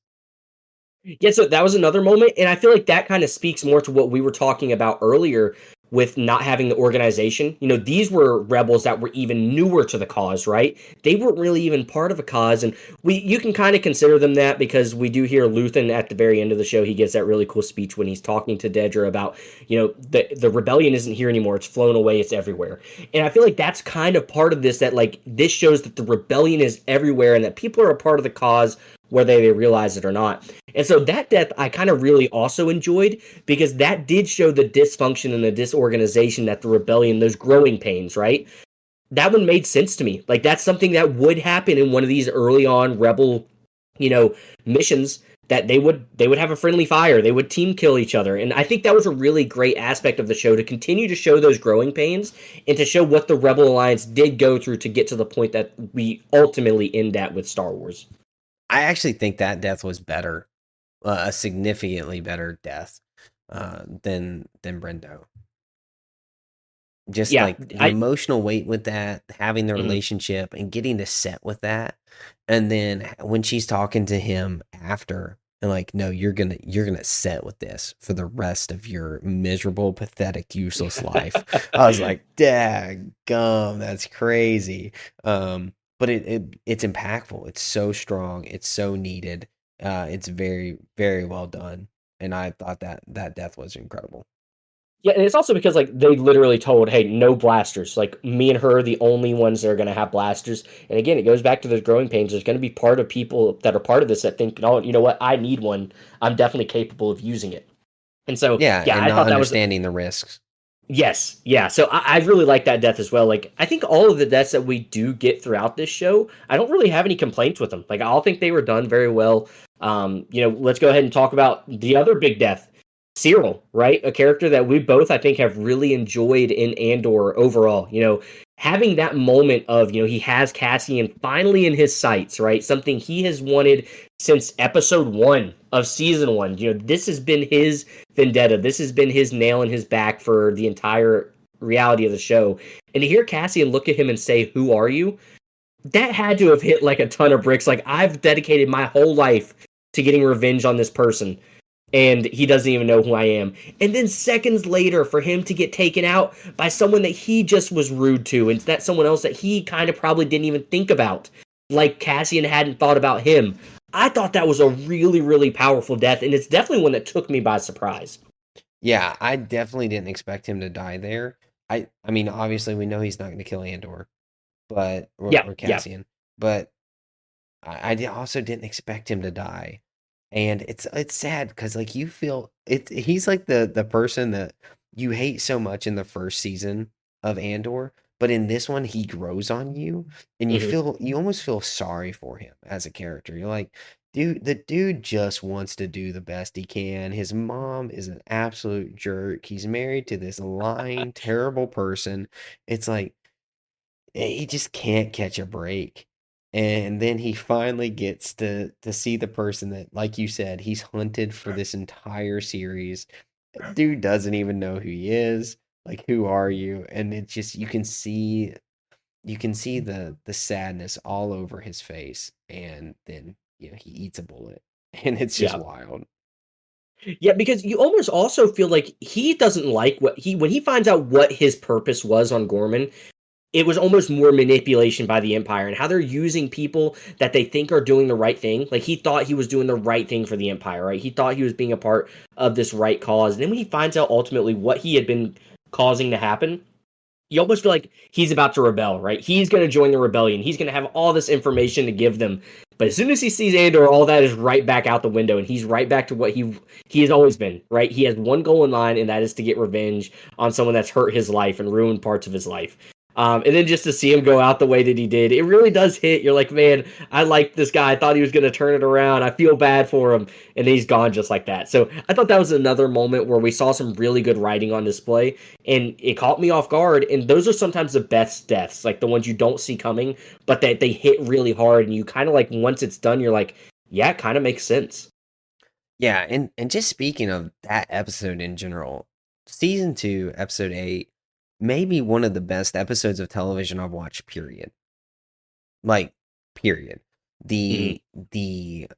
Yeah, so that was another moment, and I feel like that kind of speaks more to what we were talking about earlier with not having the organization. You know, these were rebels that were even newer to the cause, right? They weren't really even part of a cause, and you can kind of consider them that because we do hear Luthen at the very end of the show. He gives that really cool speech when he's talking to Dedra about, you know, the rebellion isn't here anymore. It's flown away. It's everywhere. And I feel like that's kind of part of this, that like this shows that the rebellion is everywhere and that people are a part of the cause whether they realize it or not. And so that death I kind of really also enjoyed because that did show the dysfunction and the disorganization that the rebellion, those growing pains, right? That one made sense to me. Like that's something that would happen in one of these early on rebel, you know, missions that they would have a friendly fire, they would team kill each other. And I think that was a really great aspect of the show to continue to show those growing pains and to show what the Rebel Alliance did go through to get to the point that we ultimately end at with Star Wars. I actually think that death was better, a significantly better death than Brendo. Just Yeah, like the I emotional weight with that, having the mhm. relationship and getting to set with that. And then when she's talking to him after and like, no, you're gonna set with this for the rest of your miserable, pathetic, useless life. I was like, dag gum, that's crazy. But it's impactful. It's so strong. It's so needed. It's very, very well done. And I thought that death was incredible. Yeah, and it's also because like they literally told, "Hey, no blasters." Like me and her, are the only ones that are going to have blasters. And again, it goes back to those growing pains. There's going to be part of people that are part of this that think, "Oh, you know what? I need one. I'm definitely capable of using it." And so, Yeah, yeah, and I not thought that was understanding the risks. yes, yeah. So I really like that death as well. Like I think all of the deaths that we do get throughout this show, I don't really have any complaints with them. Like I all think they were done very well. You know, let's go ahead and talk about the other big death, Cyril, right? A character that we both I think have really enjoyed in Andor overall. You know, having that moment of, you know, he has Cassian finally in his sights, right? Something he has wanted since episode 1 of season 1. You know, this has been his vendetta. This has been his nail in his back for the entire reality of the show. And to hear Cassian look at him and say, "Who are you?" That had to have hit like a ton of bricks. Like I've dedicated my whole life to getting revenge on this person and he doesn't even know who I am. And then seconds later, for him to get taken out by someone that he just was rude to, and that someone else that he kind of probably didn't even think about, like Cassian hadn't thought about him. I thought that was a really, really powerful death, and it's definitely one that took me by surprise. Yeah, I definitely didn't expect him to die there. I mean, obviously we know he's not going to kill Andor, but Yeah, or yeah. Cassian, but also didn't expect him to die. And it's sad because like you feel it he's like the person that you hate so much in the first season of Andor, but in this one he grows on you and Hmm. you almost feel sorry for him as a character. You're like, dude, the dude just wants to do the best he can. His mom is an absolute jerk. He's married to this lying, terrible person. It's like he just can't catch a break. And then he finally gets to see the person that, like you said, he's hunted for this entire series. Dude doesn't even know who he is. Like, who are you? And it just you can see the sadness all over his face. And then he eats a bullet, and it's just Yeah. wild. Yeah, because you almost also feel like he doesn't like what he when he finds out what his purpose was on Gorman. it was almost more manipulation by the Empire and how they're using people that they think are doing the right thing. Like he thought he was doing the right thing for the Empire, right? He thought he was being a part of this right cause. And then when he finds out ultimately what he had been causing to happen, you almost feel like he's about to rebel, right? He's going to join the rebellion. He's going to have all this information to give them. But as soon as he sees Andor, all that is right back out the window, and he's right back to what he has always been, right? He has one goal in line, and that is to get revenge on someone that's hurt his life and ruined parts of his life. And then just to see him go out the way that he did, it really does hit. You're like, man, I like this guy. I thought he was going to turn it around. I feel bad for him, and he's gone just like that. So I thought that was another moment where we saw some really good writing on display, and it caught me off guard. And those are sometimes the best deaths, like the ones you don't see coming, but that they hit really hard, and you kind of like once it's done, you're like, yeah, it kind of makes sense. Yeah, and just speaking of that episode in general, season 2, episode 8, maybe one of the best episodes of television I've watched, period. Like, period. Mm-hmm. The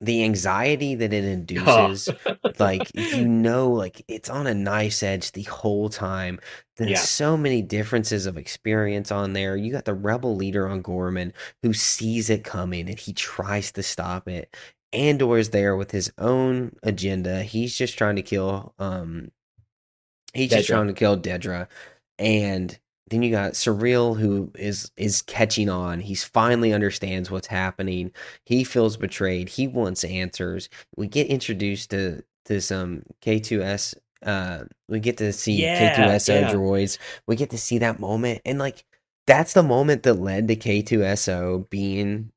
the anxiety that it Oh, induces, like, like it's on a nice edge the whole time. There's yeah, so many differences of experience on there. You got the rebel leader on Gorman who sees it coming and he tries to stop it. Andor's there with his own agenda. He's just Dedra. trying to kill Dedra. And then you got Surreal who is catching on. He's finally understands what's happening. He feels betrayed. He wants answers. We get introduced to some K2S we get to see Yeah, K2SO yeah, droids. We get to see that moment and like that's the moment that led to K2SO being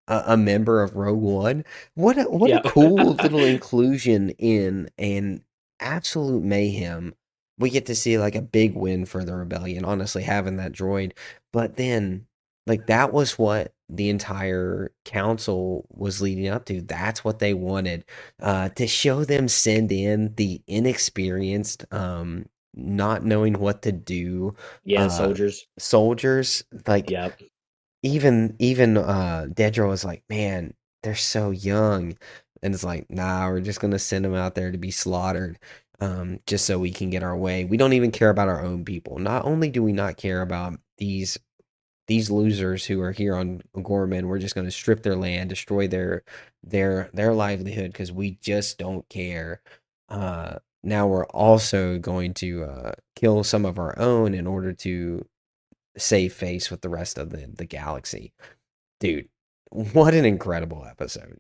a member of Rogue One. What a yeah. cool little inclusion in an absolute mayhem. We get to see like a big win for the rebellion, honestly, having that droid. But then, like that was what the entire council was leading up to. That's what they wanted. To show them send in the inexperienced, not knowing what to do, Yeah, the uh soldiers. soldiers, like Yep. even Dedra was like, "Man, they're so young." And it's like, "Nah, we're just gonna send them out there to be slaughtered, just so we can get our way. We don't even care about our own people. Not only do we not care about these losers who are here on Gorman, we're just gonna strip their land, destroy their livelihood because we just don't care. Now we're also going to kill some of our own in order to save face with the rest of the galaxy." Dude, what an incredible episode.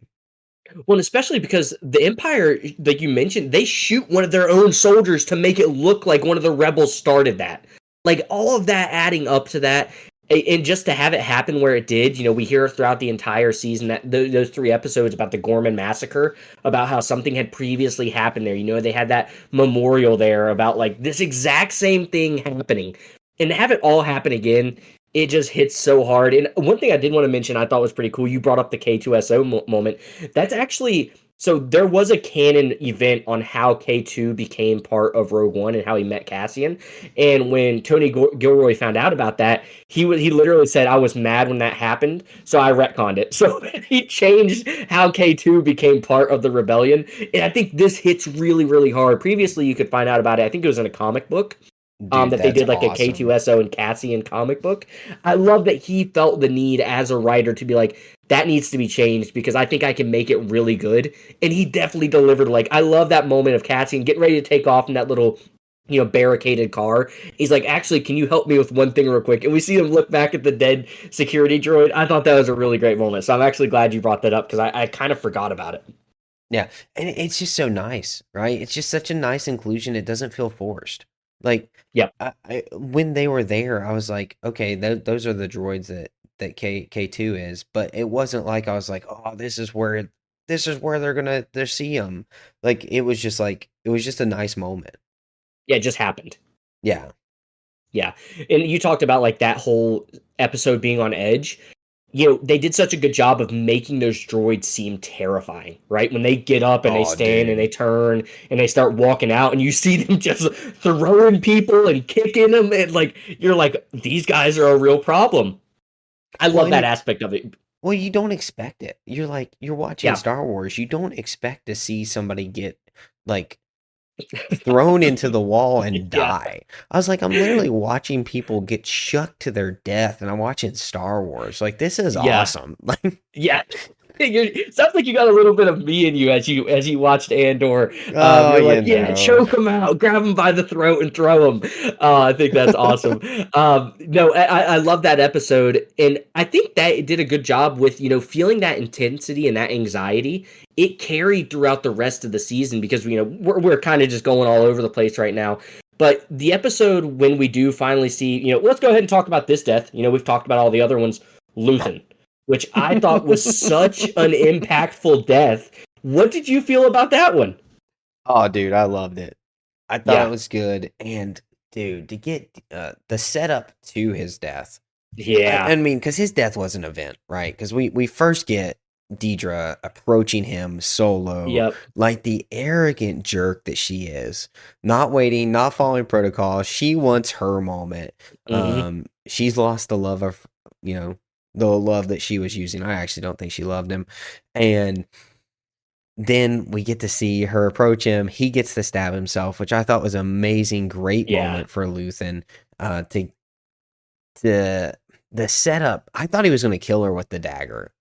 Well, and especially because the Empire, like you mentioned, they shoot one of their own soldiers to make it look like one of the rebels started that. Like all of that adding up to that, and just to have it happen where it did, we hear throughout the entire season that those 3 episodes about the Gorman massacre, about how something had previously happened there. They had that memorial there about like this exact same thing happening, and to have it all happen again, it just hits so hard. And one thing I did want to mention, I thought was pretty cool. You brought up the K2SO moment. That's actually so there was a canon event on how K2 became part of Rogue One and how he met Cassian. And when Tony Gilroy found out about that, he literally said, "I was mad when that happened, so I retconned it." So he changed how K2 became part of the rebellion. And I think this hits really, really hard. Previously, you could find out about it. I think it was in a comic book Dude, that they that's did like a awesome. K2SO and Cassian comic book. I love that he felt the need as a writer to be like, that needs to be changed because I think I can make it really good. And he definitely delivered. Like, I love that moment of Cassian getting ready to take off in that little, barricaded car. He's like, actually, can you help me with one thing real quick? And we see him look back at the dead security droid. I thought that was a really great moment. So I'm actually glad you brought that up because I kind of forgot about it. Yeah, and it's just so nice, right? It's just such a nice inclusion. It doesn't feel forced. Like Yep. when they were there, I was like, okay, those are the droids that K2 is, but it wasn't like I was like, oh, this is where they're see them. Like it was just a nice moment. Yeah, it just happened. Yeah. Yeah. And you talked about like that whole episode being on edge. They did such a good job of making those droids seem terrifying, right? When they get up and they Oh, stand and they dude. turn and they start walking out and you see them just throwing people and kicking them and like you're like these guys are a real problem. I Well, love that aspect of it. you don't expect it. You're watching Yeah. Star Wars. You don't expect to see somebody get like thrown into the wall and Yeah. die. I was like, I'm literally watching people get shucked to their death, and I'm watching Star Wars. Like, this is Yeah. awesome. Like, Yeah. Sounds like you got a little bit of me in you as you watched Andor. oh, You're you like, yeah, know. choke him out, grab him by the throat, and throw him. I think that's awesome. No, I love that episode, and I think that it did a good job with feeling that intensity and that anxiety. It carried throughout the rest of the season because we're kind of just going all over the place right now. But the episode when we do finally see, let's go ahead and talk about this death. We've talked about all the other ones. Luthen, which I thought was such an impactful death. What did you feel about that one? Oh, dude, I loved it. I thought it Yeah. was good. And, dude, to get the setup to his death. Yeah. I mean, because his death was an event, right? Because we first get Deidre approaching him solo, Yep. like the arrogant jerk that she is, not waiting, not following protocol. She wants her moment. Hmm. She's lost the love of, you know, the love that she was using. I actually don't think she loved him. And then we get to see her approach him. He gets to stab himself, which I thought was an amazing, great Yeah. moment for Luthen to the setup. I thought he was going to kill her with the dagger,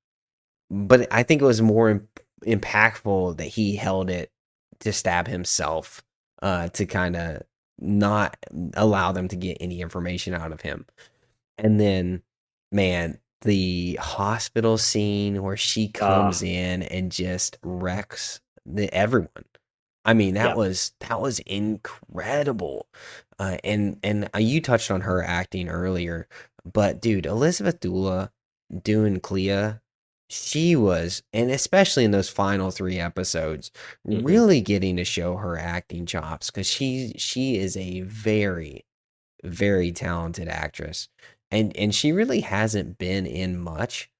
but I think it was more impactful that he held it to stab himself, to kind of not allow them to get any information out of him. And then, man, the hospital scene where she Uh, comes in and just wrecks everyone. I mean, yep. that was incredible. And you touched on her acting earlier, but dude, Elizabeth Dula doing Clea, she was, and especially in those final 3 episodes, Hmm. really getting to show her acting chops because she is a very, very talented actress, and she really hasn't been in much.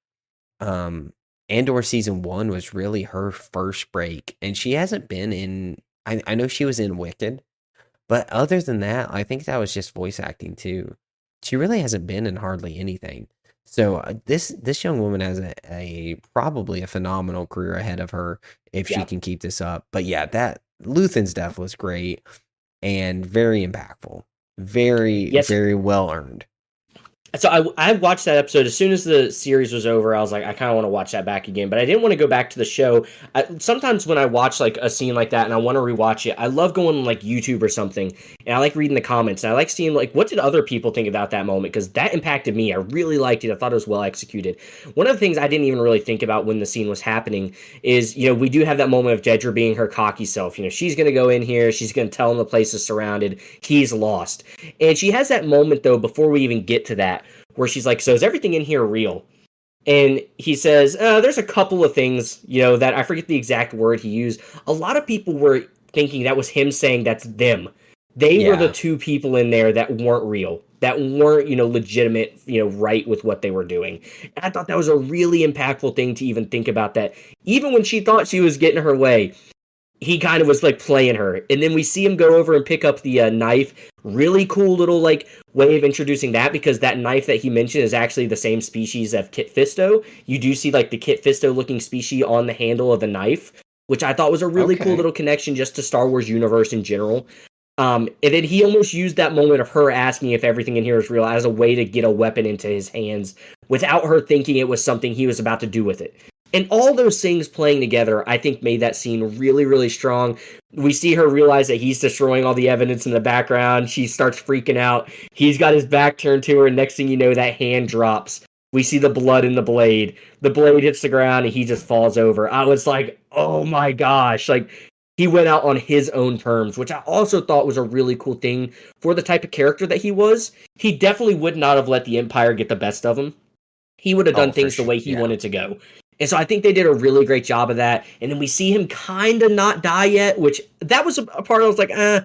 um, Andor season 1 was really her first break, and she hasn't been in. I know she was in Wicked, but other than that, I think that was just voice acting too. She really hasn't been in hardly anything. So this young woman has a probably a phenomenal career ahead of her if she Yeah. can keep this up. But yeah, that Luthen's death was great and very impactful, very Yes. very well earned. So I watched that episode as soon as the series was over. I was like, I kind of want to watch that back again, but I didn't want to go back to the show. Sometimes when I watch like a scene like that and I want to rewatch it, I love going on like YouTube or something, and I like reading the comments and I like seeing like what did other people think about that moment because that impacted me. I really liked it. I thought it was well executed. One of the things I didn't even really think about when the scene was happening is we do have that moment of Jedra being her cocky self. She's gonna go in here, she's gonna tell him the place is surrounded, he's lost, and she has that moment though before we even get to that where she's like, "So is everything in here real?" And he says, "There's a couple of things, that I forget the exact word he used. A lot of people were thinking that was him saying that's them. They were the Yeah, two people in there that weren't real, that weren't, legitimate, right with what they were doing." And I thought that was a really impactful thing to even think about. That even when she thought she was getting her way, he kind of was like playing her, and then we see him go over and pick up the knife. Really cool little like way of introducing that because that knife that he mentioned is actually the same species of Kit Fisto. You do see like the Kit Fisto looking species on the handle of the knife, which I thought was a really cool okay. little connection just to Star Wars universe in general. And then he almost used that moment of her asking if everything in here is real as a way to get a weapon into his hands without her thinking it was something he was about to do with it. And all those things playing together, I think, made that scene really, really strong. We see her realize that he's destroying all the evidence in the background. She starts freaking out. He's got his back turned to her, and next thing you know, that hand drops. We see the blood in the blade. The blade hits the ground, and he just falls over. I was like, oh my gosh. Like, he went out on his own terms, which I also thought was a really cool thing for the type of character that he was. He definitely would not have let the Empire get the best of him. He would have Oh, done for things the sure. way he Yeah. wanted to go. And so I think they did a really great job of that. And then we see him kind of not die yet, which that was a part I was like, I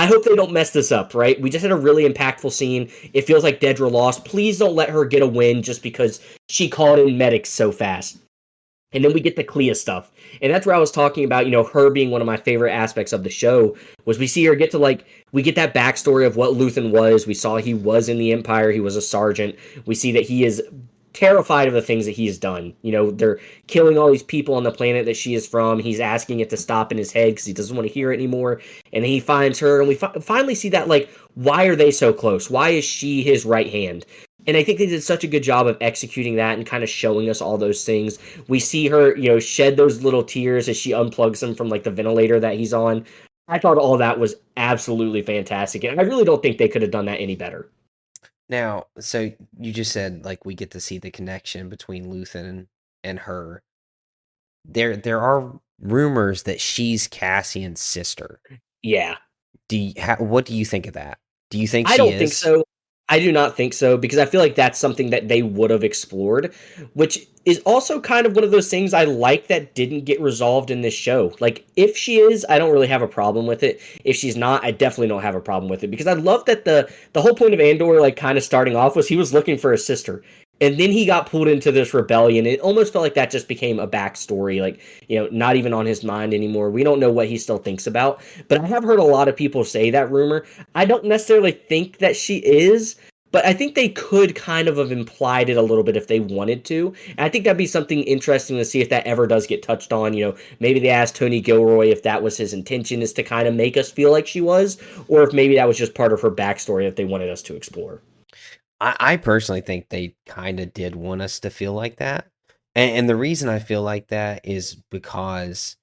hope they don't mess this up, right? We just had a really impactful scene. It feels like Dedra lost. Please don't let her get a win just because she called in medics so fast. And then we get the Clea stuff. And that's where I was talking about, her being one of my favorite aspects of the show was we see her get to we get that backstory of what Luthen was. We saw he was in the Empire. He was a sergeant. We see that he is terrified of the things that he's done. You know, they're killing all these people on the planet that she is from. He's asking it to stop in his head because he doesn't want to hear it anymore. And he finds her, and we finally see that, like, why are they so close? Why is she his right hand? And I think they did such a good job of executing that and kind of showing us all those things. We see her, you know, shed those little tears as she unplugs him from like the ventilator that he's on. I thought all that was absolutely fantastic, and I really don't think they could have done that any better. Now, so you just said like we get to see the connection between Luthen and her. There are rumors that she's Cassian's sister. Yeah, What do you think of that? Do you think I she don't think is? so. I do not think so because I feel like that's something that they would have explored, which is also kind of one of those things I like that didn't get resolved in this show. Like, if she is, I don't really have a problem with it. If she's not, I definitely don't have a problem with it because I love that the whole point of Andor, like, kind of starting off was he was looking for a sister. And then he got pulled into this rebellion. It almost felt like that just became a backstory, like, you know, not even on his mind anymore. We don't know what he still thinks about. But I have heard a lot of people say that rumor. I don't necessarily think that she is, but I think they could kind of have implied it a little bit if they wanted to. And I think that'd be something interesting to see if that ever does get touched on. You know, maybe they asked Tony Gilroy if that was his intention, is to kind of make us feel like she was, or if maybe that was just part of her backstory that they wanted us to explore. I personally think they kind of did want us to feel like that. And the reason I feel like that is because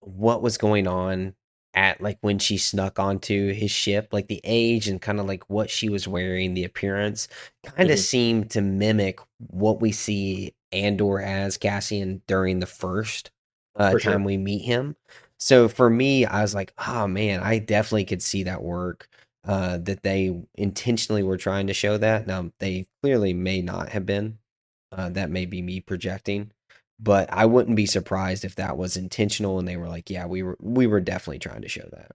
what was going on at like when she snuck onto his ship, like the age and kind of like what she was wearing, the appearance kind of Hmm. seemed to mimic what we see Andor as Cassian during the first For time sure. we meet him. So for me, I was like, oh man, I definitely could see that work. That they intentionally were trying to show that. Now they clearly may not have been. That may be me projecting, but I wouldn't be surprised if that was intentional and they were like, yeah, we were definitely trying to show that.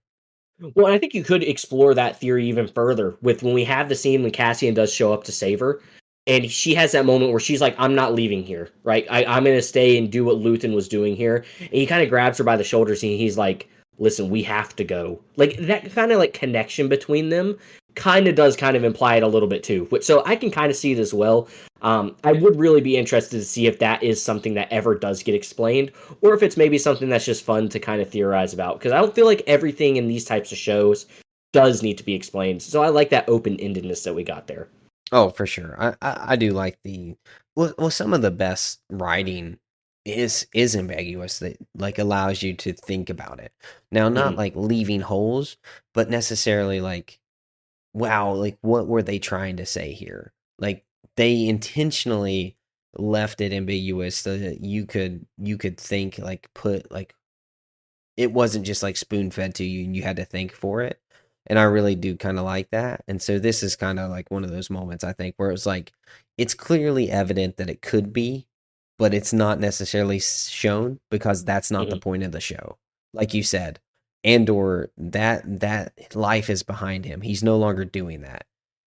Well, and I think you could explore that theory even further with when we have the scene when Cassian does show up to save her, and she has that moment where she's like, "I'm not leaving here, right? I'm going to stay and do what Luthen was doing here." And he kind of grabs her by the shoulders and he's like, "Listen, we have to go." Like that kind of like connection between them kind of does kind of imply it a little bit too. So I can kind of see it as well. I would really be interested to see if that is something that ever does get explained, or if it's maybe something that's just fun to kind of theorize about. Because I don't feel like everything in these types of shows does need to be explained. So I like that open endedness that we got there. Oh, for sure. I do like the some of the best writing is ambiguous that like allows you to think about it. Now, not Hmm. like leaving holes, but necessarily like wow, like what were they trying to say here? Like they intentionally left it ambiguous so that you could think like put like it wasn't just like spoon fed to you and you had to think for it. And I really do kind of like that. And so this is kind of like one of those moments I think where it was like it's clearly evident that it could be, but it's not necessarily shown because that's not the Hmm. point of the show. Like you said, Andor that life is behind him. He's no longer doing that.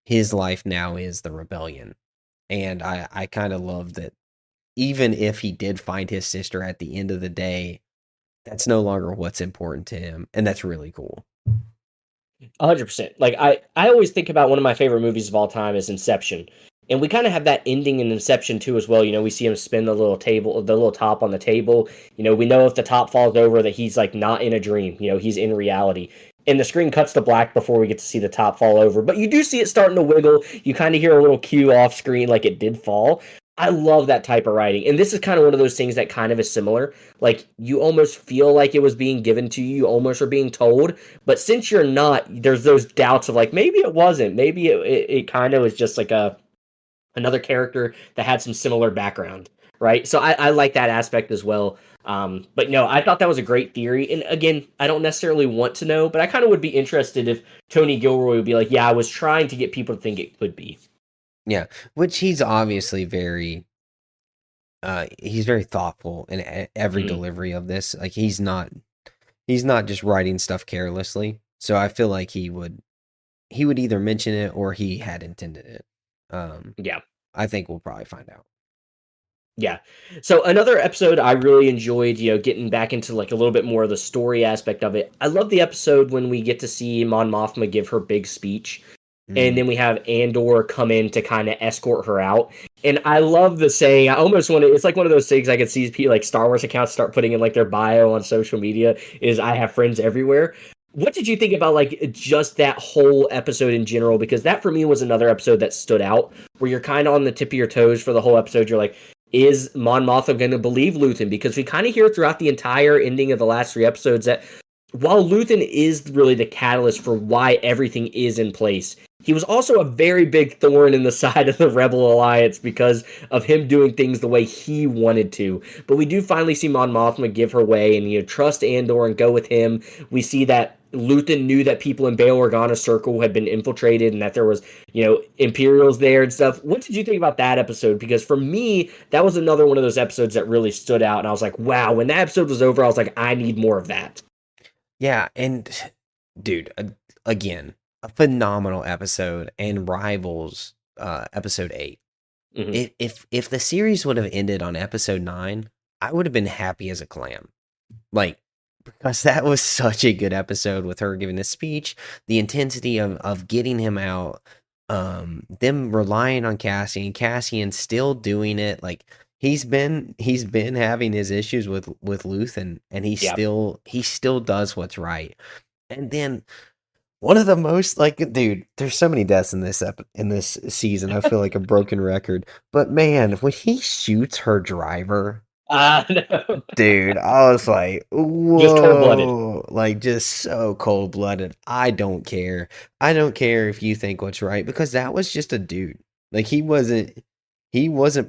His life now is the rebellion. And I kind of love that even if he did find his sister at the end of the day, that's no longer what's important to him, and that's really cool. 100%. Like I always think about one of my favorite movies of all time is Inception. And we kind of have that ending in Inception too as well. You know, we see him spin the little top on the table. You know, we know if the top falls over that he's like not in a dream. You know, he's in reality. And the screen cuts to black before we get to see the top fall over. But you do see it starting to wiggle. You kind of hear a little cue off screen like it did fall. I love that type of writing. And this is kind of one of those things that kind of is similar. Like you almost feel like it was being given to you, you almost are being told, but since you're not, there's those doubts of like maybe it wasn't, maybe it kind of was just like a another character that had some similar background, right? So I like that aspect as well. But no, I thought that was a great theory. And again, I don't necessarily want to know, but I kind of would be interested if Tony Gilroy would be like, yeah, I was trying to get people to think it could be. Yeah, which he's obviously he's very thoughtful in every Mhm. delivery of this. Like he's not just writing stuff carelessly. So I feel like he would either mention it or he had intended it. Um, Yeah. I think we'll probably find out. Yeah. So another episode I really enjoyed, you know, getting back into like a little bit more of the story aspect of it. I love the episode when we get to see Mon Mothma give her big speech. and Mm. then we have Andor come in to kind of escort her out. And I love the saying. I almost want to. It's like one of those things I could see people like Star Wars accounts start putting in like their bio on social media. Is I have friends everywhere. What did you think about like just that whole episode in general? Because that for me was another episode that stood out, where you're kind of on the tip of your toes for the whole episode. You're like, is Mon Mothma going to believe Luthen? Because we kind of hear throughout the entire ending of the last 3 episodes that while Luthen is really the catalyst for why everything is in place, he was also a very big thorn in the side of the Rebel Alliance because of him doing things the way he wanted to. But we do finally see Mon Mothma give her way and trust Andor and go with him. We see that Luthen knew that people in Bail Organa's circle had been infiltrated and that there was, Imperials there and stuff. What did you think about that episode? Because for me, that was another one of those episodes that really stood out. And I was like, wow, when that episode was over, I was like, I need more of that. Yeah, and dude, again, a phenomenal episode and rivals episode 8. Mm-hmm. If the series would have ended on episode 9, I would have been happy as a clam. Like, because that was such a good episode with her giving a speech, the intensity of getting him out, them relying on Cassian still doing it. Like he's been having his issues with Luthen, and Yeah. he still does what's right. And then one of the most like, dude, there's so many deaths in in this season. I feel like a broken record, but man, when he shoots her driver, No. dude, I was like, Just cold blooded. whoa, like just so cold blooded. I don't care. I don't care if you think what's right because that was just a dude. Like he wasn't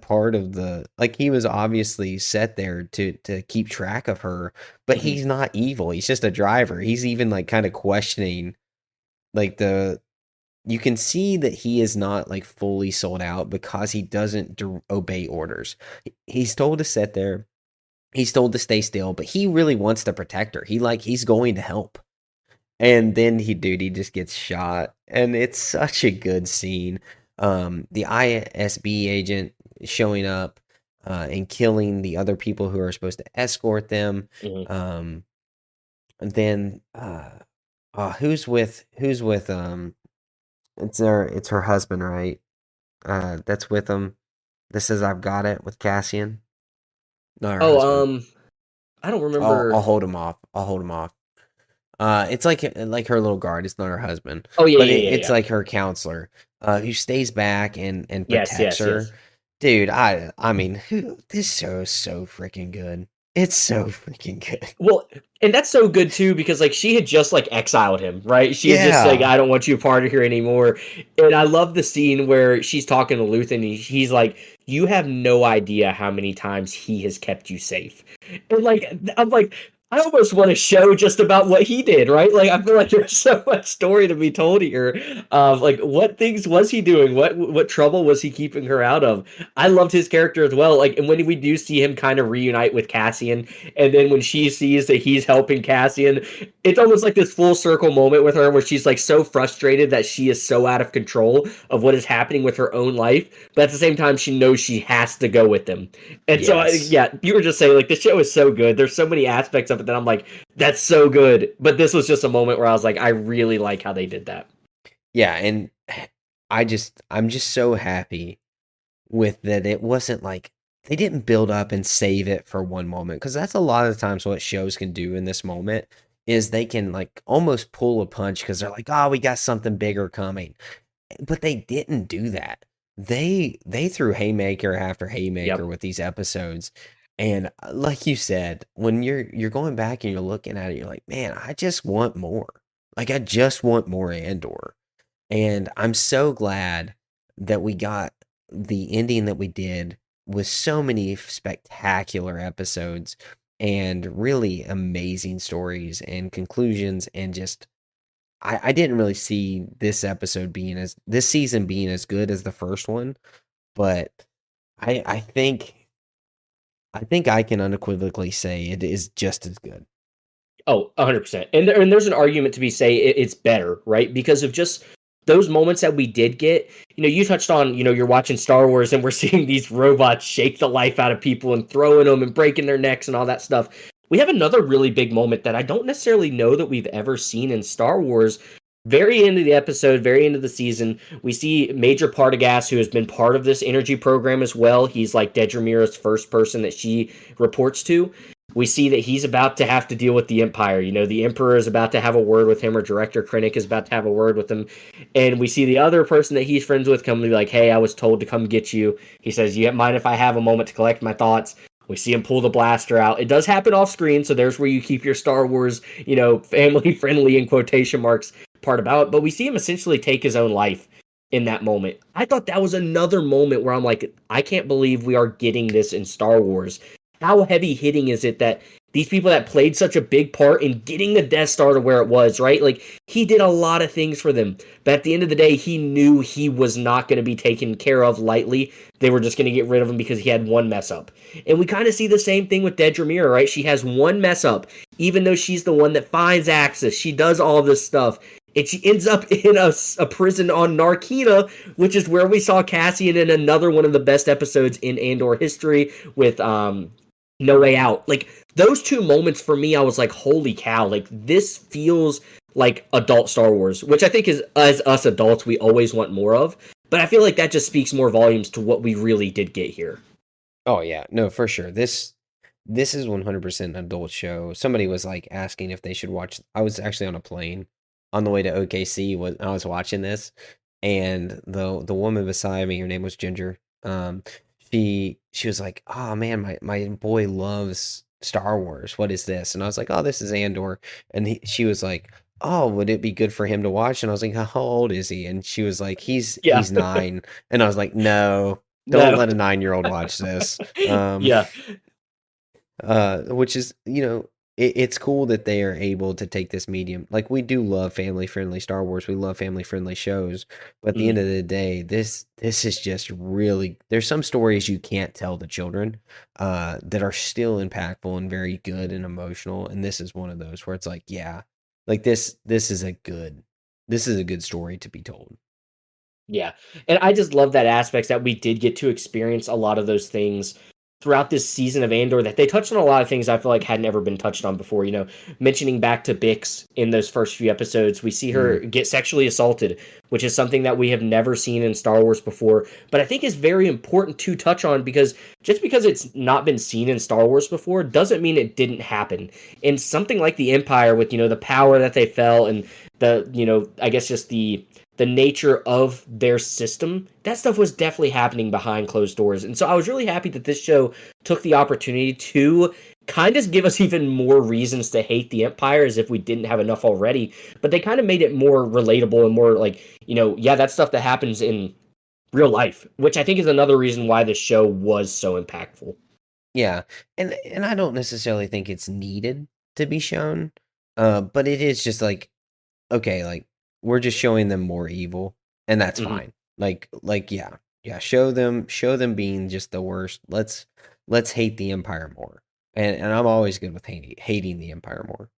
part of the like he was obviously set there to keep track of her, but Mm-hmm. he's not evil. He's just a driver. He's even like kind of questioning like the you can see that he is not like fully sold out because he doesn't obey orders. He's told to sit there. He's told to stay still, but he really wants to protect her. He's going to help. And then he just gets shot. And it's such a good scene. The ISB agent showing up and killing the other people who are supposed to escort them. Mm-hmm. And then who's with it's her husband, right? That's with him. This says I've got it with Cassian. Not her Oh, husband. I don't I'll remember. hold him off. I'll hold him off. It's like her little guard. It's not her husband, Oh yeah, but yeah, yeah, it's yeah. like her counselor, who stays back and Yes, protects yes, her. yes. Dude, I mean, this show is so freaking good. It's so freaking good. Well, and that's so good too because like she had just like exiled him, right? She had just said, Yeah. "I don't want you a part of here anymore." And I love the scene where she's talking to Luthen and he's like, "You have no idea how many times he has kept you safe." And like I'm like I almost want to show just about what he did, right? Like I feel like there's so much story to be told here of like what things was he doing? What trouble was he keeping her out of? I loved his character as well. Like and when we do see him kind of reunite with Cassian and then when she sees that he's helping Cassian, it's almost like this full circle moment with her where she's like so frustrated that she is so out of control of what is happening with her own life. But at the same time, she knows she has to go with them. And so, Yes. yeah, you were just saying, like, the show is so good. There's so many aspects of it that I'm like, that's so good. But this was just a moment where I was like, I really like how they did that. Yeah, and I'm just so happy with that it wasn't like they didn't build up and save it for one moment because that's a lot of the times what shows can do in this moment is they can like almost pull a punch because they're like, oh, we got something bigger coming, but they didn't do that. They threw haymaker after haymaker Yep. with these episodes, and like you said, when you're going back and you're looking at it, you're like, man, I just want more. Like I just want more Andor. And I'm so glad that we got the ending that we did with so many spectacular episodes and really amazing stories and conclusions. And just, I didn't really see this season being as good as the first one, but I think I can unequivocally say it is just as good. Oh, 100%. And there's an argument to be say it's better, right? Because of just those moments that we did get. You touched on, you're watching Star Wars and we're seeing these robots shake the life out of people and throwing them and breaking their necks and all that stuff. We have another really big moment that I don't necessarily know that we've ever seen in Star Wars, very end of the episode, very end of the season, we see Major Partagaz, who has been part of this energy program as well. He's like Dedramira's first person that she reports to. We see that he's about to have to deal with the Empire. You know, the Emperor is about to have a word with him, or Director Krennic is about to have a word with him. And we see the other person that he's friends with come to be like, hey, I was told to come get you. He says, you mind if I have a moment to collect my thoughts? We see him pull the blaster out. It does happen off screen, so there's where you keep your Star Wars, you know, family friendly in quotation marks part about it. But we see him essentially take his own life in that moment. I thought that was another moment where I'm like, I can't believe we are getting this in Star Wars. How heavy hitting is it that these people that played such a big part in getting the Death Star to where it was, right? Like, he did a lot of things for them. But at the end of the day, he knew he was not going to be taken care of lightly. They were just going to get rid of him because he had one mess up. And we kind of see the same thing with Dedramira, right? She has one mess up, even though she's the one that finds Axis. She does all this stuff. And she ends up in a prison on Narkina, which is where we saw Cassian in another one of the best episodes in Andor history with No Way Out. Like, those two moments for me, I was like, holy cow, like, this feels like adult Star Wars, which I think is, as us adults, we always want more of. But I feel like that just speaks more volumes to what we really did get here. Oh yeah, no, for sure. This is 100% an adult show. Somebody was like asking if they should watch. I was actually on a plane on the way to OKC when I was watching this, and the woman beside me, her name was Ginger. She was like, "Oh man, my boy loves Star Wars. What is this?" And I was like, "Oh, this is Andor." And she was like, "Oh, would it be good for him to watch?" And I was like, "How old is he?" And she was like, Yeah. "He's 9." And I was like, "No, don't No. let a 9-year-old watch this." Yeah. Which is, it's cool that they are able to take this medium. Like, we do love family friendly Star Wars. We love family friendly shows. But at the end Mm. of the day, this is just really, there's some stories you can't tell the children that are still impactful and very good and emotional. And this is one of those where it's like, yeah, like this is a good story to be told. Yeah. And I just love that aspects that we did get to experience a lot of those things throughout this season of Andor, that they touched on a lot of things I feel like hadn't ever been touched on before. You know, mentioning back to Bix in those first few episodes, we see her Mm. get sexually assaulted, which is something that we have never seen in Star Wars before, but I think is very important to touch on, because just because it's not been seen in Star Wars before doesn't mean it didn't happen. And something like the Empire, with, you know, the power that they felt, and the, you know, I guess just the nature of their system, that stuff was definitely happening behind closed doors. And so I was really happy that this show took the opportunity to kind of give us even more reasons to hate the Empire, as if we didn't have enough already. But they kind of made it more relatable and more like, you know, yeah, that's stuff that happens in real life, which I think is another reason why this show was so impactful. Yeah, and I don't necessarily think it's needed to be shown, but it is just like, okay, like, we're just showing them more evil, and that's Hmm. fine. Like, yeah, yeah, show them being just the worst. Let's hate the Empire more, and I'm always good with hating the Empire more.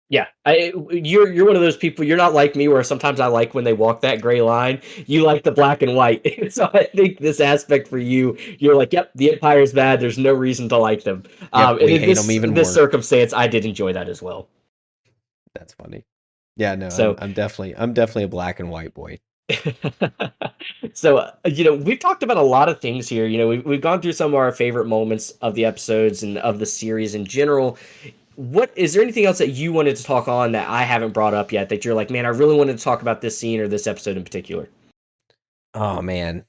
Yeah, you're one of those people. You're not like me, where sometimes I like when they walk that gray line. You like the black and white. So I think this aspect for you, you're like, yep, the Empire's bad. There's no reason to like them. Yep, And we in hate them even this more. circumstance, I did enjoy that as well. That's funny. Yeah, no, I'm So I'm definitely I'm definitely a black and white boy. so you know, we've talked about a lot of things here. You know, we've gone through some of our favorite moments of the episodes and of the series in general. What is there anything else that you wanted to talk on that I haven't brought up yet, that you're like, man, I really wanted to talk about this scene or this episode in particular? Oh man,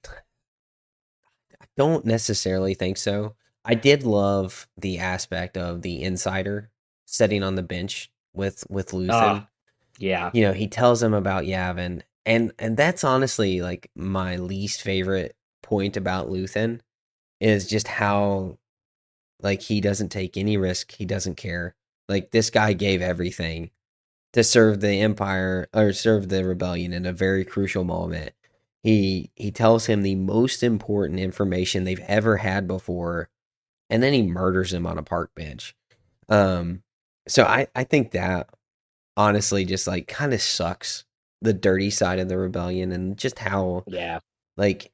I don't necessarily think so. I did love the aspect of the insider sitting on the bench with Luthen. Ah, yeah, He tells him about Yavin, and that's honestly like my least favorite point about Luthen is just how, like, he doesn't take any risk, he doesn't care. Like, this guy gave everything to serve the Empire or serve the rebellion in a very crucial moment. He tells him the most important information they've ever had before, and then he murders him on a park bench. Um, so I think that honestly just like kind of sucks the dirty side of the rebellion, and just how, yeah, like,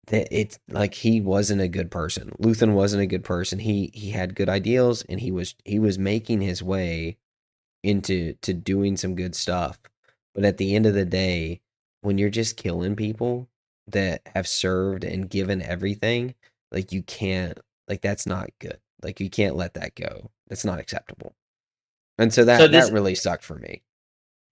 that it's like he wasn't a good person. Luthen wasn't a good person. He had good ideals, and he was making his way into doing some good stuff. But at the end of the day, when you're just killing people that have served and given everything, like you can't, like that's not good. Like you can't let that go. That's not acceptable. And so So that this really sucked for me.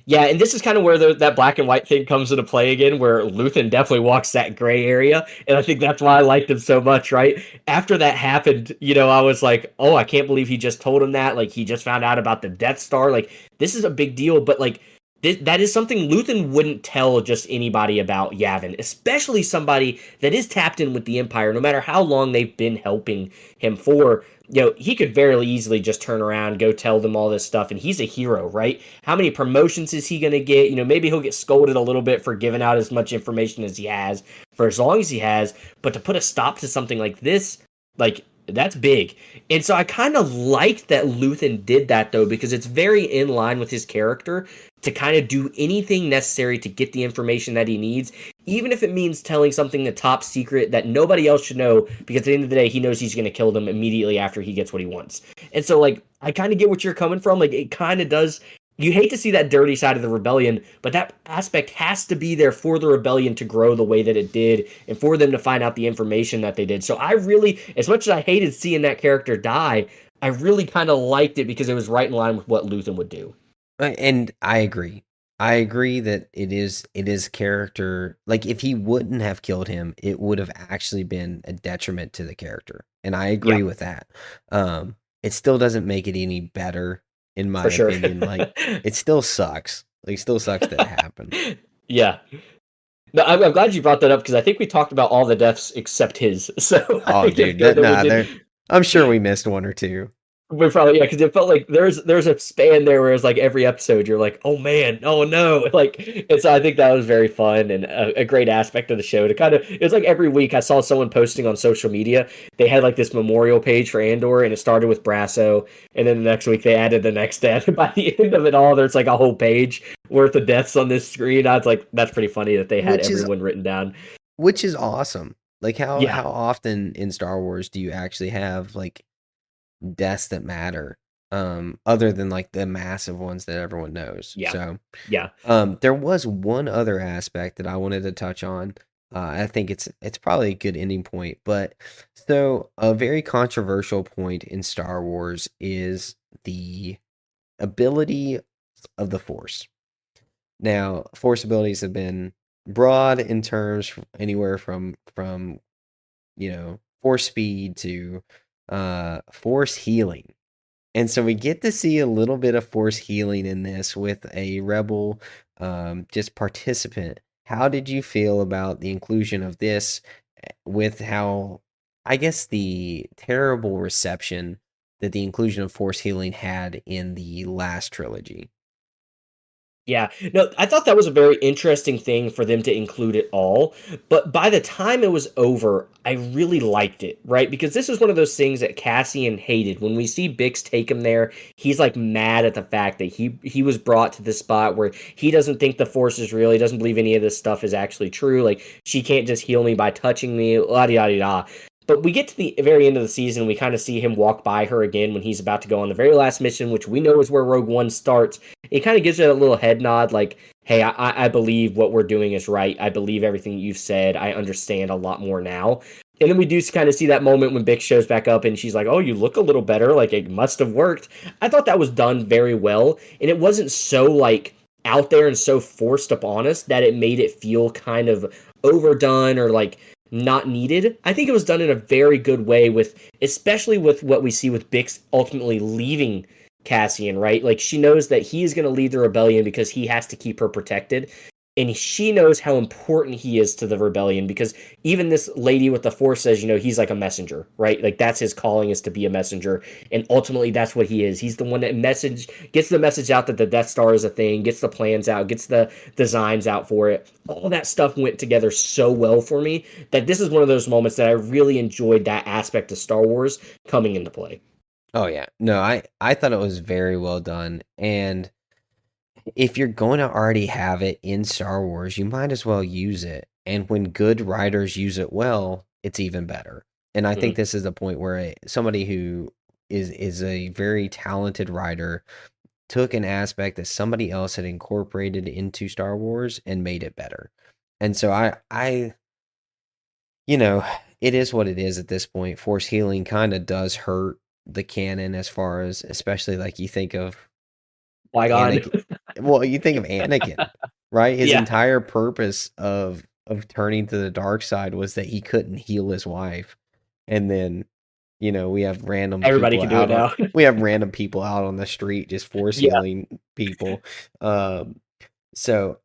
Yeah, and this is kind of where that black and white thing comes into play again, where Luthen definitely walks that gray area, and I think that's why I liked him so much. Right after that happened, I was like, "Oh, I can't believe he just told him that. Like, he just found out about the Death Star. Like, this is a big deal." But like, that is something Luthen wouldn't tell just anybody about Yavin, especially somebody that is tapped in with the Empire, no matter how long they've been helping him for. He could very easily just turn around, go tell them all this stuff, and he's a hero, right? How many promotions is he going to get? Maybe he'll get scolded a little bit for giving out as much information as he has for as long as he has, but to put a stop to something like this, like, that's big. And so I kind of liked that Luthen did that, though, because it's very in line with his character to kind of do anything necessary to get the information that he needs, even if it means telling something the top secret that nobody else should know, because at the end of the day, he knows he's going to kill them immediately after he gets what he wants. And so, like, I kind of get what you're coming from. Like, it kind of does. You hate to see that dirty side of the rebellion, but that aspect has to be there for the rebellion to grow the way that it did and for them to find out the information that they did. So I really, as much as I hated seeing that character die, I really kind of liked it because it was right in line with what Luthen would do. And I agree. I agree that it is character. Like if he wouldn't have killed him, it would have actually been a detriment to the character. And I Yeah, agree with that. It still doesn't make it any better, in my for sure. opinion. Like it still sucks. Like it still sucks that it happened. Yeah. No, I'm glad you brought that up because I think we talked about all the deaths except his. So I Oh, think it's dude, good that we nah, did. I'm sure we missed one or two. We probably, yeah, because it felt like there's a span there where it's like every episode you're like, oh man, oh no, like, and so I think that was very fun and a great aspect of the show to kind of. It was like every week I saw someone posting on social media. They had like this memorial page for Andor, and it started with Brasso, and then the next week they added the next death. And by the end of it all, there's like a whole page worth of deaths on this screen. I was like, that's pretty funny that they had Which is everyone written down. awesome. Like Yeah, how often in Star Wars do you actually have like deaths that matter, other than like the massive ones that everyone knows. yeah, So yeah. there was one other aspect that I wanted to touch on. I think it's probably a good ending point, but so a very controversial point in Star Wars is the ability of the Force. Now, Force abilities have been broad in terms anywhere from Force speed to Force healing. And so we get to see a little bit of Force healing in this with a Rebel just participant. How did you feel about the inclusion of this with how, I guess, the terrible reception that the inclusion of Force healing had in the last trilogy? Yeah, no, I thought that was a very interesting thing for them to include it all. But by the time it was over, I really liked it, right? Because this is one of those things that Cassian hated. When we see Bix take him there, he's like mad at the fact that he was brought to this spot where he doesn't think the Force is real. He doesn't believe any of this stuff is actually true. Like, she can't just heal me by touching me, la di da di da. But we get to the very end of the season, we kind of see him walk by her again when he's about to go on the very last mission, which we know is where Rogue One starts. It kind of gives it a little head nod, like, hey, I believe what we're doing is right. I believe everything you've said. I understand a lot more now. And then we do kind of see that moment when Bix shows back up and she's like, oh, you look a little better. Like, it must have worked. I thought that was done very well. And it wasn't so, like, out there and so forced upon us that it made it feel kind of overdone or, like, not needed. I think it was done in a very good way with, especially with what we see with Bix ultimately leaving Cassian, right? Like, she knows that he is going to lead the rebellion because he has to keep her protected. And she knows how important he is to the rebellion because even this lady with the Force says, he's like a messenger, right? Like, that's his calling, is to be a messenger. And ultimately, that's what he is. He's the one that gets the message out that the Death Star is a thing, gets the plans out, gets the designs out for it. All that stuff went together so well for me that this is one of those moments that I really enjoyed that aspect of Star Wars coming into play. Oh yeah. No, I thought it was very well done. And if you're going to already have it in Star Wars, you might as well use it. And when good writers use it well, it's even better. And I think Mm-hmm. this is the point where somebody who is a very talented writer took an aspect that somebody else had incorporated into Star Wars and made it better. And so you know, it is what it is at this point. Force healing kind of does hurt the canon as far as, especially like you think of Qui-Gon. Anakin. Well, you think of Anakin, right? His Yeah, entire purpose of turning to the dark side was that he couldn't heal his wife. And then, we have random everybody people can do it out on now. the street just force Yeah, healing people. Um, so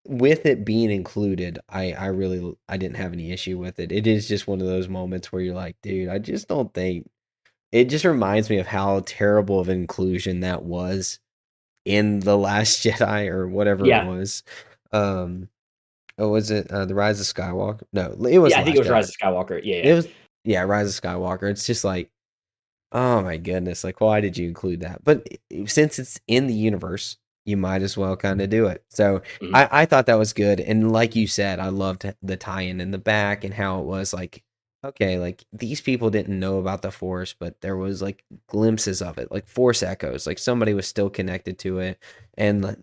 with it being included, I didn't have any issue with it. It is just one of those moments where you're like, dude, I just don't think it just reminds me of how terrible of inclusion that was in The Last Jedi or whatever it yeah, was. Um, was it The Rise of Skywalker? No, it was yeah. I think it Last was Jedi. Rise of Skywalker. Yeah, It yeah, was yeah, Rise of Skywalker. It's just like, oh my goodness, like why did you include that? But since it's in the universe, you might as well kind of do it. So mhm. I thought that was good, and like you said, I loved the tie-in in the back and how it was like, okay, like these people didn't know about the Force, but there was like glimpses of it, like Force echoes, like somebody was still connected to it, and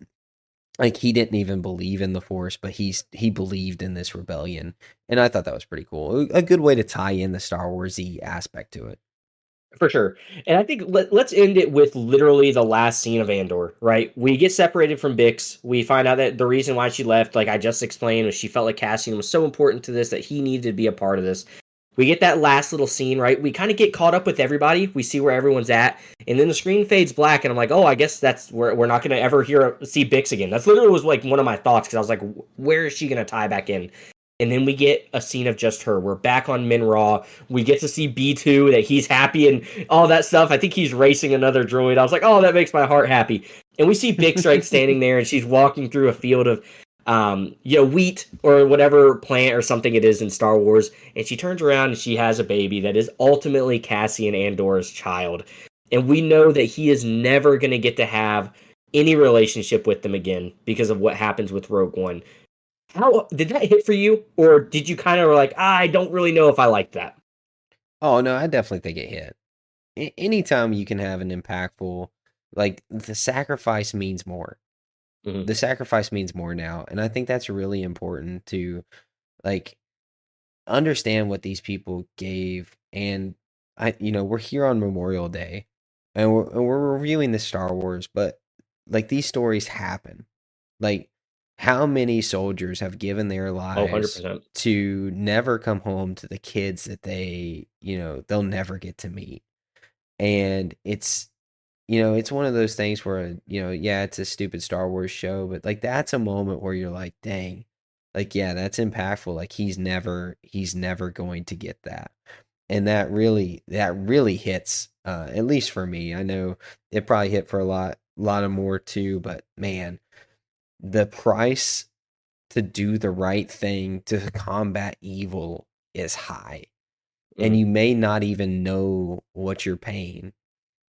like he didn't even believe in the Force, but he believed in this rebellion, and I thought that was pretty cool. A good way to tie in the Star Warsy aspect to it. For sure. And I think let's end it with literally the last scene of Andor, right? We get separated from Bix. We find out that the reason why she left, like I just explained, was she felt like Cassian was so important to this that he needed to be a part of this. We get that last little scene, right? We kind of get caught up with everybody. We see where everyone's at, and then the screen fades black, and I'm like, oh, I guess that's where we're not going to ever see Bix again. That's literally was like one of my thoughts because I was like, where is she going to tie back in? And then we get a scene of just her. We're back on Minraw. We get to see B2 that he's happy and all that stuff. I think he's racing another droid. I was like, oh, that makes my heart happy. And we see Bix right standing there, and she's walking through a field of wheat or whatever plant or something it is in Star Wars, and she turns around and she has a baby that is ultimately Cassian Andor's child. And we know that he is never going to get to have any relationship with them again because of what happens with Rogue One. How did that hit for you, or did you kind of like, I don't really know if I like that? Oh no, I definitely think it hit. Anytime you can have an impactful, like the sacrifice means more. Hmm. The sacrifice means more now, and I think that's really important to like understand what these people gave. And we're here on Memorial Day, and we're reviewing the Star Wars, but like these stories happen. Like, how many soldiers have given their Oh, lives 100%. to never come home to the kids that they'll never get to meet? And it's one of those things where, yeah, it's a stupid Star Wars show, but like that's a moment where you're like, dang, like, yeah, that's impactful. Like he's never going to get that. And that really hits, at least for me. I know it probably hit for a lot of more too, but man, the price to do the right thing to combat evil is high. And Hmm. you may not even know what you're paying.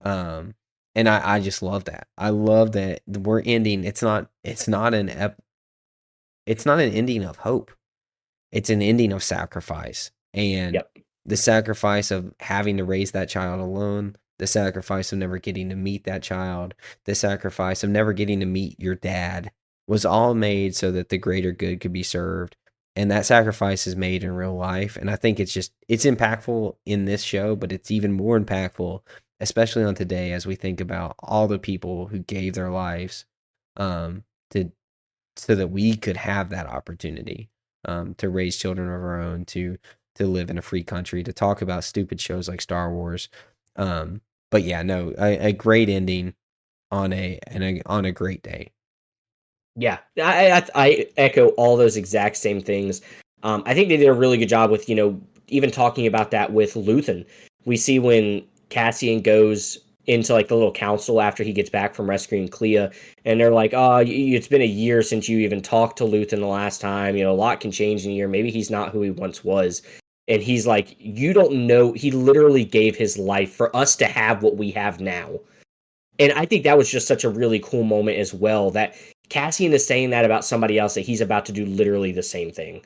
Um, and I just love that. I love that we're ending. It's not an ending of hope. It's an ending of sacrifice. And Yep. the sacrifice of having to raise that child alone, the sacrifice of never getting to meet that child, the sacrifice of never getting to meet your dad was all made so that the greater good could be served. And that sacrifice is made in real life. And I think it's impactful in this show, but it's even more impactful, especially on today, as we think about all the people who gave their lives, to so that we could have that opportunity, to raise children of our own, to live in a free country, to talk about stupid shows like Star Wars. But yeah, no, a great ending on a great day. Yeah, I echo all those exact same things. I think they did a really good job with even talking about that with Luthen. We see when Cassian goes into like the little council after he gets back from rescuing Clea, and they're like, "Oh, it's been a year since you even talked to Luthen the last time. A lot can change in a year. Maybe he's not who he once was." And he's like, "You don't know. He literally gave his life for us to have what we have now." And I think that was just such a really cool moment as well, that Cassian is saying that about somebody else, that he's about to do literally the same thing.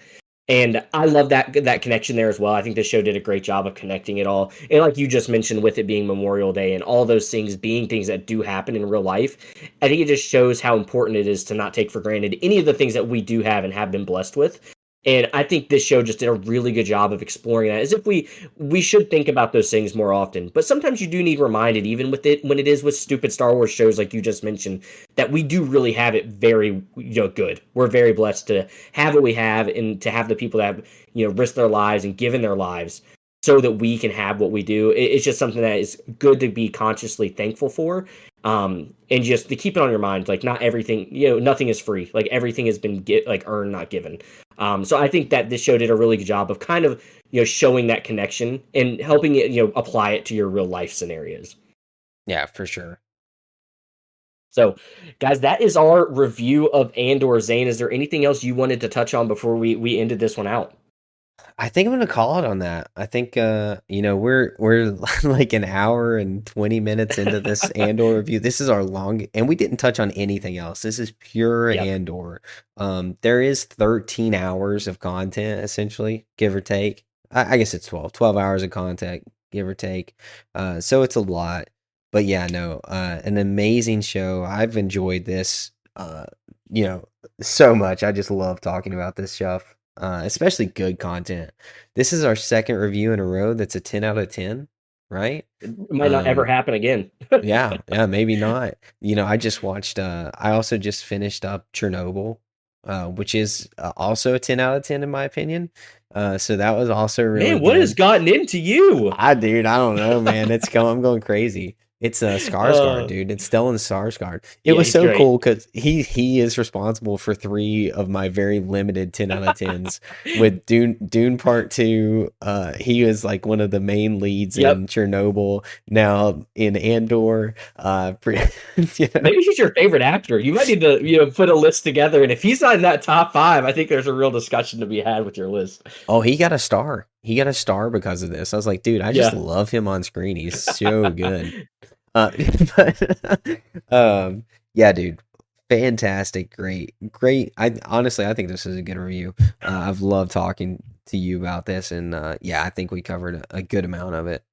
And I love that connection there as well. I think this show did a great job of connecting it all. And like you just mentioned, with it being Memorial Day and all those things being things that do happen in real life, I think it just shows how important it is to not take for granted any of the things that we do have and have been blessed with. And I think this show just did a really good job of exploring that. As if we should think about those things more often. But sometimes you do need reminded, even with it when it is with stupid Star Wars shows like you just mentioned, that we do really have it very good. We're very blessed to have what we have and to have the people that have risked their lives and given their lives so that we can have what we do. It's just something that is good to be consciously thankful for, and just to keep it on your mind. Like, not everything, nothing is free. Like, everything has been earned, not given. So I think that this show did a really good job of kind of showing that connection and helping it apply it to your real life scenarios. Yeah, for sure. So, guys, that is our review of Andor. Zane, is there anything else you wanted to touch on before we ended this one out? I think I'm gonna call it on that. I think we're like an hour and 20 minutes into this Andor review. This is our long, and we didn't touch on anything else. This is pure Yep. Andor. There is 13 hours of content essentially, give or take. I guess it's 12 hours of content, give or take. So it's a lot. But yeah, no, an amazing show. I've enjoyed this you know, so much. I just love talking about this stuff, especially good content. This is our second review in a row that's a 10 out of 10, right? It might not ever Um, happen again. yeah, maybe not. I just watched, I also just finished up Chernobyl, which is also a 10 out of 10 in my opinion. So that was also really Man, what has good. gotten into you? Dude, I don't know, man. I'm going crazy. It's Skarsgård, uh, dude. It's Stellan Skarsgård. It yeah, was he's so great. cool because he is responsible for three of my very limited 10 out of 10s. With Dune Part 2, he was like one of the main leads Yep. in Chernobyl. Now in Andor, you know. Maybe he's your favorite actor. You might need to, put a list together. And if he's not in that top five, I think there's a real discussion to be had with your list. Oh, he got a star. He got a star because of this. I was like, dude, I just Yeah. love him on screen. He's so good. Uh, but, yeah, dude, fantastic, great. I honestly, I think this is a good review. I've loved talking to you about this, and yeah, I think we covered a good amount of it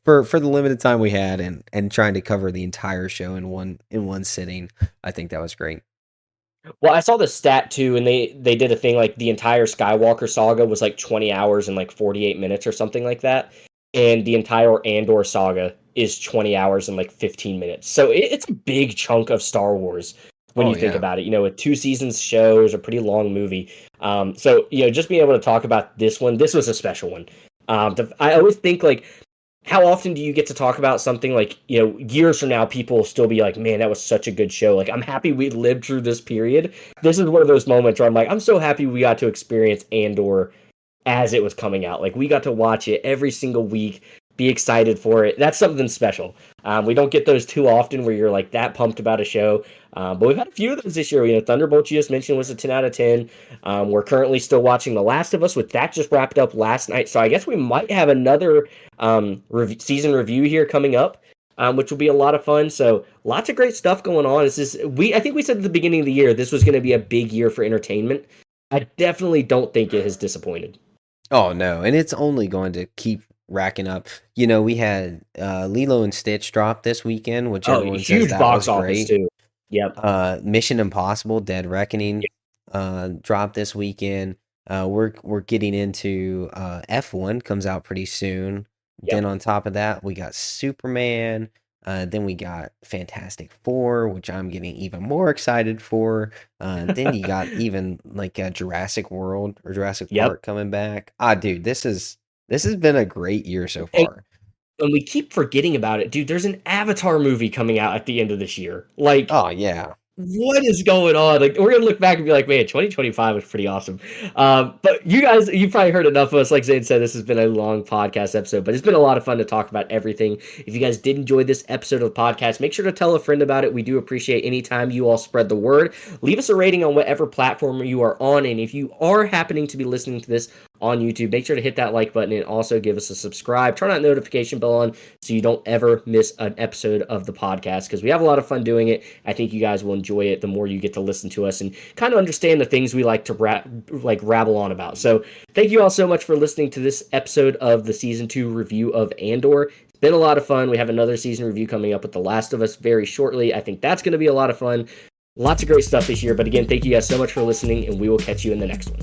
for the limited time we had, and trying to cover the entire show in one sitting. I think that was great. Well, I saw the stat too, and they did a thing like the entire Skywalker saga was like 20 hours and like 48 minutes or something like that, and the entire Andor saga is 20 hours and like 15 minutes. So it's a big chunk of Star Wars when Oh you think yeah. about it. With 2 seasons show is a pretty long movie. So just being able to talk about this one, this was a special one. I always think like, how often do you get to talk about something like, years from now, people will still be like, man, that was such a good show. Like, I'm happy we lived through this period. This is one of those moments where I'm like, I'm so happy we got to experience Andor as it was coming out. Like, we got to watch it every single week, be excited for it. That's something special. We don't get those too often where you're like that pumped about a show. But we've had a few of those this year. Thunderbolt you just mentioned was a 10 out of 10. We're currently still watching The Last of Us, with that just wrapped up last night. So I guess we might have another season review here coming up. Which will be a lot of fun. So lots of great stuff going on. I think we said at the beginning of the year this was going to be a big year for entertainment. I definitely don't think it has disappointed. Oh no, and it's only going to keep racking up. We had Lilo and Stitch drop this weekend, which Oh, everyone says huge that box was office great. too. Yep. Mission Impossible: Dead Reckoning dropped this weekend. We're getting into F1 comes out pretty soon. Then Yep. on top of that, we got Superman. Then we got Fantastic Four, which I'm getting even more excited for. Then you got even like Jurassic World or Jurassic Yep. Park coming back. Dude, this has been a great year so And, far. and we keep forgetting about it, dude. There's an Avatar movie coming out at the end of this year. Like, Oh yeah. what is going on? Like, we're gonna look back and be like, man, 2025 was pretty awesome. But you guys, you've probably heard enough of us. Like Zane said, this has been a long podcast episode, but it's been a lot of fun to talk about everything. If you guys did enjoy this episode of the podcast, make sure to tell a friend about it. We do appreciate any time you all spread the word. Leave us a rating on whatever platform you are on, and if you are happening to be listening to this on YouTube, make sure to hit that like button and also give us a subscribe. Turn that notification bell on so you don't ever miss an episode of the podcast, because we have a lot of fun doing it. I think you guys will enjoy it the more you get to listen to us and kind of understand the things we like to rabble on about. So thank you all so much for listening to this episode of the Season 2 review of Andor. It's been a lot of fun. We have another season review coming up with The Last of Us very shortly. I think that's going to be a lot of fun. Lots of great stuff this year. But again, thank you guys so much for listening, and we will catch you in the next one.